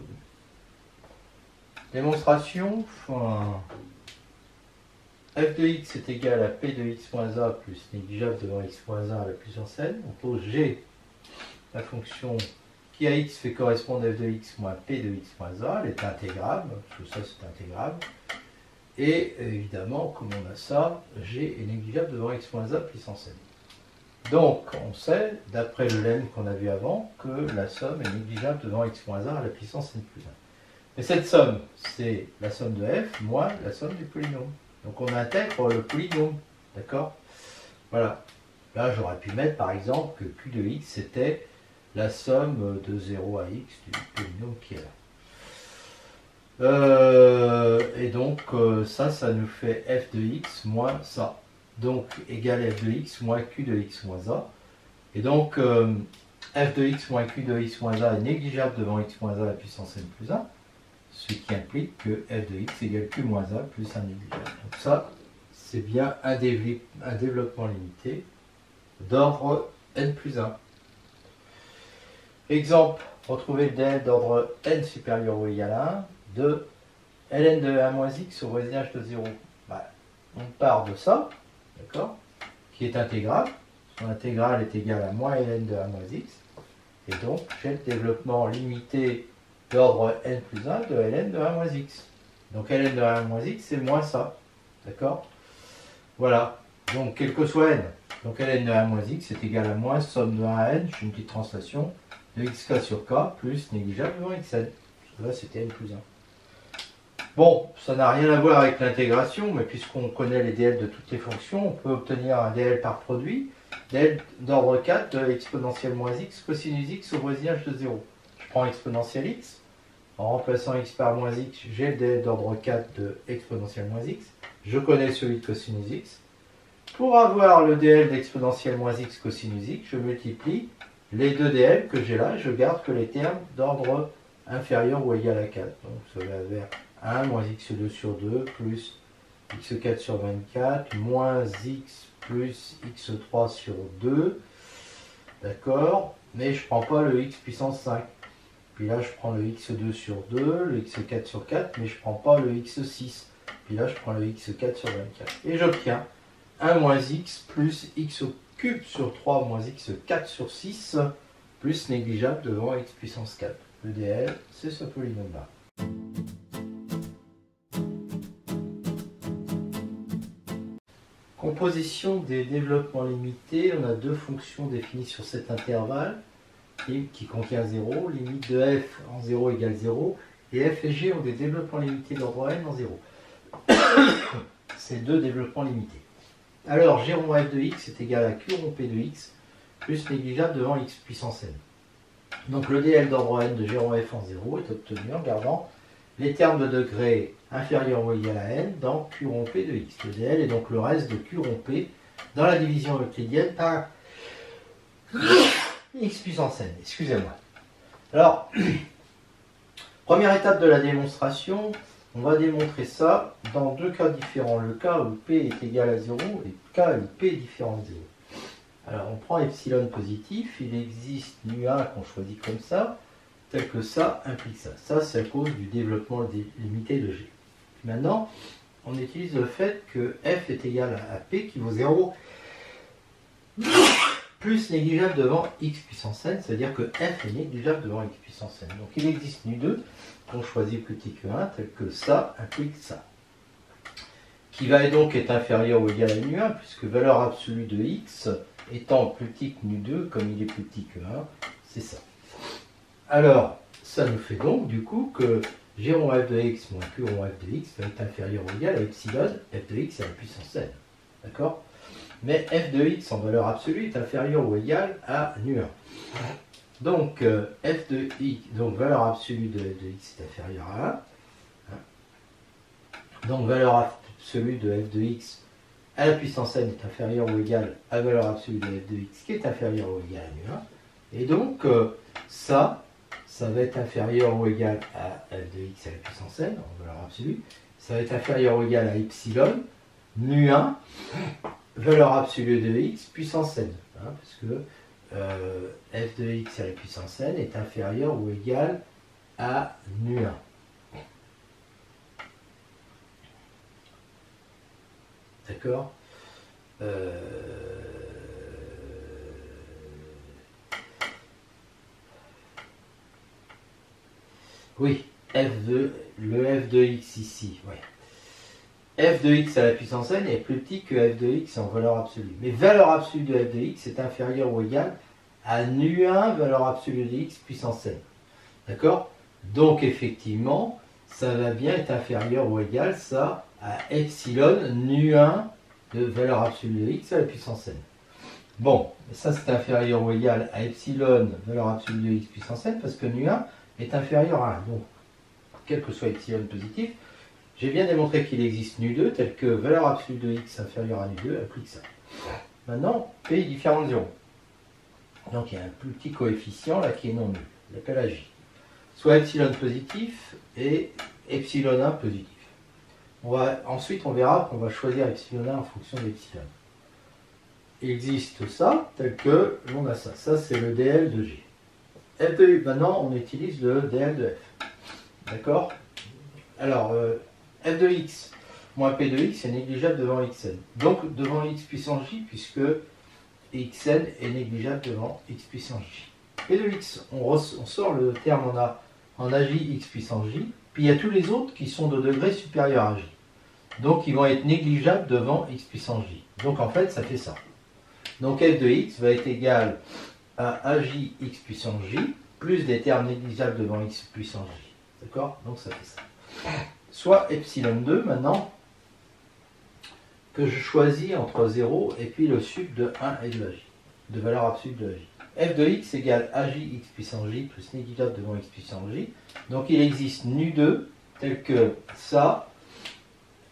démonstration, f de x est égal à p de x moins a plus négligeable devant x moins 1 à la puissance n. On pose g, la fonction qui à x fait correspondre à f de x moins p de x moins a, elle est intégrable, tout ça c'est intégrable. Et évidemment, comme on a ça, g est négligeable devant x moins a puissance n. Donc, on sait, d'après le lemme qu'on a vu avant, que la somme est négligeable devant x moins 1 à la puissance n plus 1. Mais cette somme, c'est la somme de f moins la somme du polynôme. Donc on intègre le polynôme, d'accord? Voilà. Là, j'aurais pu mettre, par exemple, que q de x, c'était la somme de 0 à x du polynôme qui est là. Et donc, ça nous fait f de x moins ça. Donc, égale f de x moins q de x moins a. Et donc, f de x moins q de x moins a est négligeable devant x moins a à la puissance n plus 1. Ce qui implique que f de x égale q moins a plus un négligeable. Donc ça, c'est bien un développement limité d'ordre n plus 1. Exemple, retrouver le dl d'ordre n supérieur ou égal à 1 de ln de 1 moins x au voisinage de 0. On part de ça, d'accord, qui est intégrable. Son intégrale est égale à moins ln de 1 moins x. Et donc, j'ai le développement limité d'ordre n plus 1 de ln de 1 moins x. Donc ln de 1 moins x, c'est moins ça. D'accord? Voilà. Donc, quel que soit n. Donc ln de 1 moins x est égal à moins somme de 1 à n, je fais une petite translation, de xk sur k plus négligeable devant xn. Là, c'était n plus 1. Bon, ça n'a rien à voir avec l'intégration, mais puisqu'on connaît les dl de toutes les fonctions, on peut obtenir un dl par produit, dl d'ordre 4 de exponentielle moins x cosinus x au voisinage de 0. Je prends exponentielle x, en remplaçant x par moins x, j'ai le dl d'ordre 4 de exponentielle moins x, je connais celui de cosinus x. Pour avoir le dl d'exponentielle moins x cosinus x, je multiplie les deux dl que j'ai là, et je garde que les termes d'ordre inférieur ou égal à 4. Donc ça va vers 1 moins x2 sur 2 plus x4 sur 24 moins x plus x3 sur 2. D'accord? Mais je ne prends pas le x puissance 5. Puis là, je prends le x2 sur 2, le x4 sur 4, mais je ne prends pas le x6. Puis là, je prends le x4 sur 24. Et j'obtiens 1 moins x plus x au cube sur 3 moins x4 sur 6 plus négligeable devant x puissance 4. Le dl, c'est ce polynôme-là. Composition des développements limités. On a deux fonctions définies sur cet intervalle qui contient 0. Limite de f en 0 égale 0. Et f et g ont des développements limités d'ordre n en 0. C'est deux développements limités. Alors, g rond f de x est égal à q rond p de x plus négligeable devant x puissance n. Donc le dl d'ordre n de g rond f en 0 est obtenu en gardant les termes de degré inférieur ou égal à n dans q rond p de x. Le dl est donc le reste de q rond p dans la division euclidienne par x puissance n. Excusez-moi. Alors, première étape de la démonstration, on va démontrer ça dans deux cas différents. Le cas où p est égal à 0 et le cas où p est différent de 0. Alors on prend epsilon positif, il existe nu1 qu'on choisit comme ça, tel que ça implique ça. Ça c'est à cause du développement limité de G. Maintenant, on utilise le fait que f est égal à p qui vaut 0 plus négligeable devant x puissance n, c'est-à-dire que f est négligeable devant x puissance n. Donc il existe nu2 qu'on choisit plus petit que 1, tel que ça implique ça. Qui va donc être inférieur ou égal à nu1, puisque valeur absolue de x étant plus petit que nu2, comme il est plus petit que 1, c'est ça. Alors, ça nous fait donc du coup que g rond f de x moins q rond f de x va être inférieur ou égal à epsilon f de x à la puissance n. D'accord? Mais f de x en valeur absolue est inférieur ou égal à nu1. Donc, f de x, donc valeur absolue de f de x est inférieure à 1. Donc, valeur absolue de f de x à la puissance n est inférieure ou égale à valeur absolue de f de x qui est inférieure ou égale à nu1. Et donc, ça va être inférieur ou égal à f de x à la puissance n en valeur absolue. Ça va être inférieur ou égal à epsilon nu1 valeur absolue de x puissance n. Parce que f de x à la puissance n est inférieur ou égal à nu1. D'accord? Oui, le f de x ici, ouais. F de x à la puissance n est plus petit que f de x en valeur absolue. Mais valeur absolue de f de x est inférieure ou égale à nu1 valeur absolue de x puissance n. D'accord? Donc effectivement, ça va bien être inférieur ou égal ça à epsilon nu1 de valeur absolue de x à la puissance n. Bon, ça c'est inférieur ou égal à epsilon valeur absolue de x puissance n parce que nu1 est inférieur à 1. Donc, quel que soit epsilon positif, j'ai bien démontré qu'il existe nu2 tel que valeur absolue de x inférieure à nu2 applique ça. Maintenant, p est différent de 0. Donc il y a un plus petit coefficient là qui est non nul. Je l'appelle à j. Soit epsilon positif et epsilon 1 positif. Ensuite, on verra qu'on va choisir epsilon 1 en fonction d'epsilon. Il existe ça tel que l'on a ça. Ça c'est le dl de g. F de u, maintenant on utilise le dl de f. D'accord? Alors, f de x moins p de x est négligeable devant xn. Donc devant x puissance j, puisque xn est négligeable devant x puissance j. P de x, on sort le terme en aj x puissance j, puis il y a tous les autres qui sont de degré supérieur à j. Donc ils vont être négligeables devant x puissance j. Donc en fait, ça fait ça. Donc f de x va être égal à aj x puissance j, plus des termes négligeables devant x puissance j. D'accord? Donc ça fait ça. Soit epsilon 2 maintenant, que je choisis entre 0 et puis le sub de 1 et de aj, de valeur absolue de aj. F de x égale aj x puissance j plus négligeable devant x puissance j. Donc il existe nu2 tel que ça,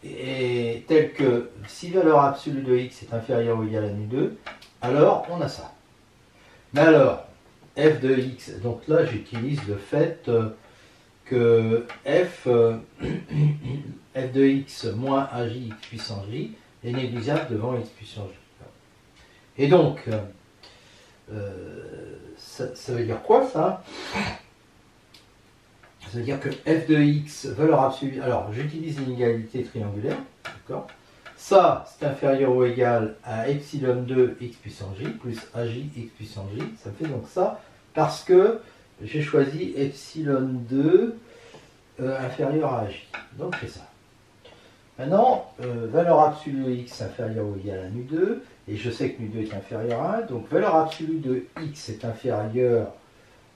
et tel que si valeur absolue de x est inférieure ou égale à nu2, alors on a ça. Mais alors, f de x, donc là j'utilise le fait que f de x moins aj x puissance j est négligeable devant x puissance j. Et donc, ça veut dire quoi ça? Ça veut dire que f de x, valeur absolue, alors j'utilise l'inégalité triangulaire, d'accord? Ça, c'est inférieur ou égal à epsilon 2 x puissance j plus aj x puissance j. Ça fait donc ça parce que j'ai choisi epsilon 2 inférieur à aj. Donc c'est ça. Maintenant, valeur absolue de x inférieure ou égale à nu2, et je sais que nu2 est inférieur à 1, donc valeur absolue de x est inférieure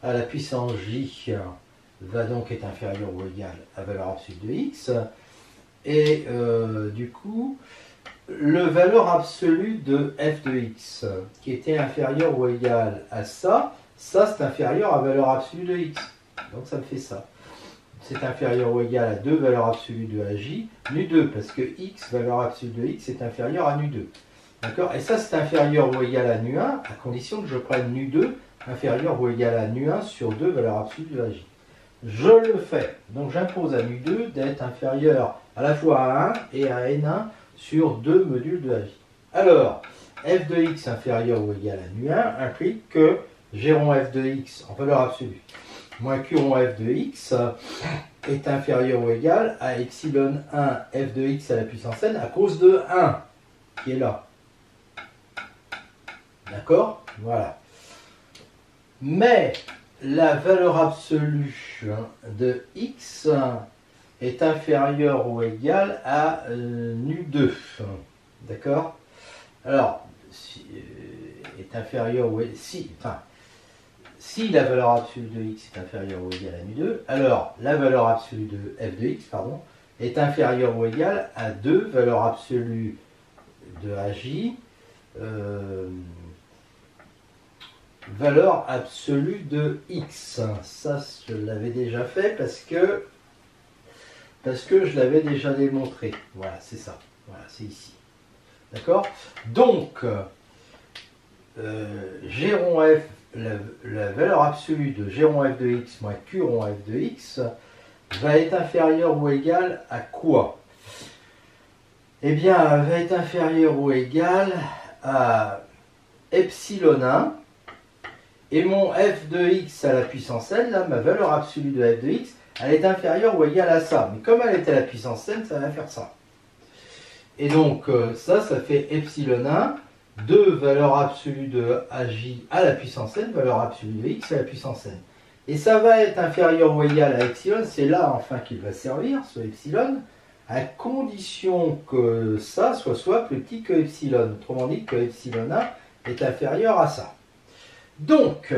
à la puissance j, va donc être inférieure ou égale à valeur absolue de x, et du coup, le valeur absolue de f de x, qui était inférieure ou égale à ça c'est inférieur à valeur absolue de x, donc ça me fait ça. C'est inférieur ou égal à 2 valeurs absolues de aj, nu2, parce que x, valeur absolue de x, est inférieur à nu2. D'accord? Et ça, c'est inférieur ou égal à nu1, à condition que je prenne nu2 inférieur ou égal à nu1 sur 2 valeurs absolues de aj. Je le fais. Donc j'impose à nu2 d'être inférieur à la fois à 1 et à n1 sur 2 modules de aj. Alors, f de x inférieur ou égal à nu1 implique que g rond f de x en valeur absolue moins q rond f de x est inférieur ou égal à epsilon 1 f de x à la puissance n à cause de 1 qui est là. D'accord? Voilà. Mais la valeur absolue de x est inférieure ou égale à nu2. D'accord? Alors, si, est inférieur ou si la valeur absolue de x est inférieure ou égale à nu2, alors la valeur absolue de f de x est inférieure ou égale à 2 valeurs absolues de AJ, valeur absolue de x. Ça, je l'avais déjà fait parce que je l'avais déjà démontré. Voilà, c'est ça. Voilà, c'est ici. D'accord? Donc, G rond f, la valeur absolue de G rond f de x moins Q rond f de x va être inférieure ou égale à quoi? Eh bien, elle va être inférieure ou égale à epsilon 1 et mon f de x à la puissance n, là, ma valeur absolue de f de x, elle est inférieure ou égale à ça. Mais comme elle est à la puissance n, ça va faire ça. Et donc, ça fait epsilon 1, 2 valeur absolue de AJ à la puissance n, valeur absolue de x à la puissance n. Et ça va être inférieur ou égal à epsilon, c'est là enfin qu'il va servir, ce epsilon, à condition que ça soit plus petit que epsilon. Autrement dit, que epsilon 1 est inférieur à ça. Donc,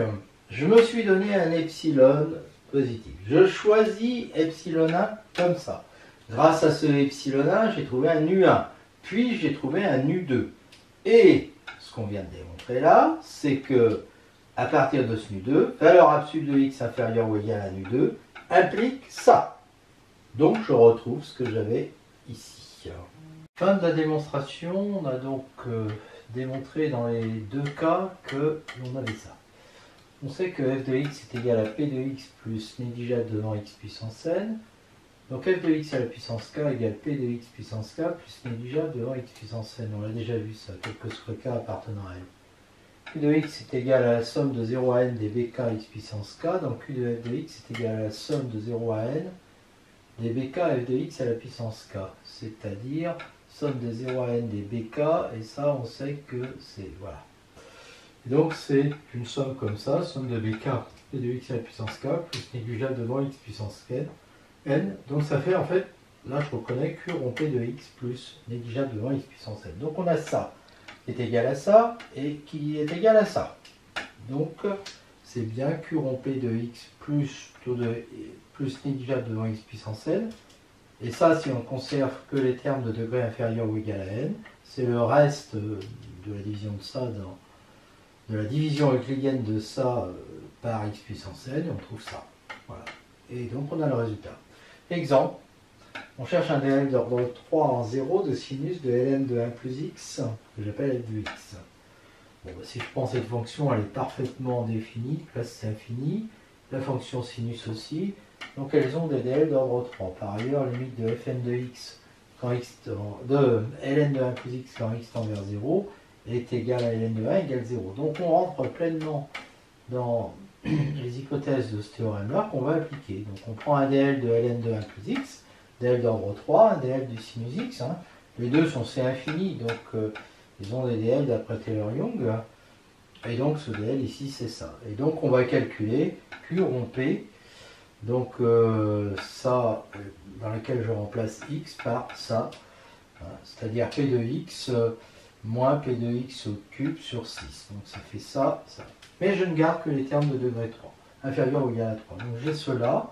je me suis donné un epsilon positif. Je choisis epsilon 1 comme ça. Grâce à ce epsilon 1, j'ai trouvé un nu1. Puis, j'ai trouvé un nu2. Et ce qu'on vient de démontrer là, c'est que à partir de ce nu2, valeur absolue de x inférieure ou égale à nu2 implique ça. Donc, je retrouve ce que j'avais ici. Fin de la démonstration, on a donc démontré dans les deux cas que l'on avait ça. On sait que f de x est égal à p de x plus négligeable devant x puissance n. Donc f de x à la puissance k égale p de x puissance k plus négligeable devant x puissance n. On l'a déjà vu ça, quel que soit le k appartenant à l. Q de x est égal à la somme de 0 à n des bk x puissance k. Donc q de f de x est égal à la somme de 0 à n des bk f de x à la puissance k. C'est-à-dire somme de 0 à n des bk, et ça on sait que c'est... voilà. Et donc c'est une somme comme ça, somme de bk f de x à la puissance k plus négligeable devant x puissance n. Donc ça fait en fait, là je reconnais q rond p de x plus négligeable devant x puissance n. Donc on a ça qui est égal à ça et qui est égal à ça. Donc c'est bien q rond p de x plus négligeable devant x puissance n. Et ça, si on conserve que les termes de degré inférieur ou égal à n, c'est le reste de la division de ça, de la division euclidienne de ça par x puissance n, et on trouve ça. Voilà. Et donc on a le résultat. Exemple, on cherche un dl d'ordre 3 en 0 de sinus de ln de 1 plus x, que j'appelle f de x. Bon, bah, si je prends cette fonction, elle est parfaitement définie, là c'est infini, la fonction sinus aussi. Donc elles ont des dl d'ordre 3. Par ailleurs, limite de fn de x quand x de ln de 1 plus x quand x tend vers 0 est égal à ln de 1 égale 0. Donc on rentre pleinement dans les hypothèses de ce théorème-là qu'on va appliquer. Donc on prend un dl de ln de 1 plus x, dl d'ordre 3, un dl du sinus x. Hein. Les deux sont c infini, donc ils ont des dl d'après Taylor-Young. Et donc ce dl ici c'est ça. Et donc on va calculer q rond p. Donc ça, dans lequel je remplace x par ça, hein, c'est-à-dire p de x moins p de x au cube sur 6. Donc ça fait ça, ça. Mais je ne garde que les termes de degré 3, inférieur ou égal à 3. Donc j'ai cela,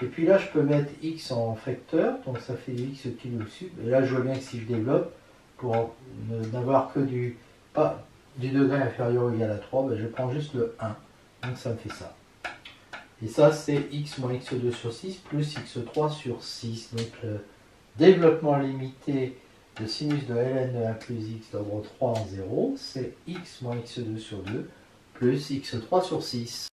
et puis là je peux mettre x en facteur, donc ça fait du x au cube au sub. Et là je vois bien que si je développe, pour n'avoir que du degré inférieur ou égal à 3, ben je prends juste le 1. Donc ça me fait ça. Et ça, c'est x moins x2 sur 6 plus x3 sur 6. Donc le développement limité de sinus de ln de 1 plus x d'ordre 3 en 0, c'est x moins x2 sur 2 plus x3 sur 6.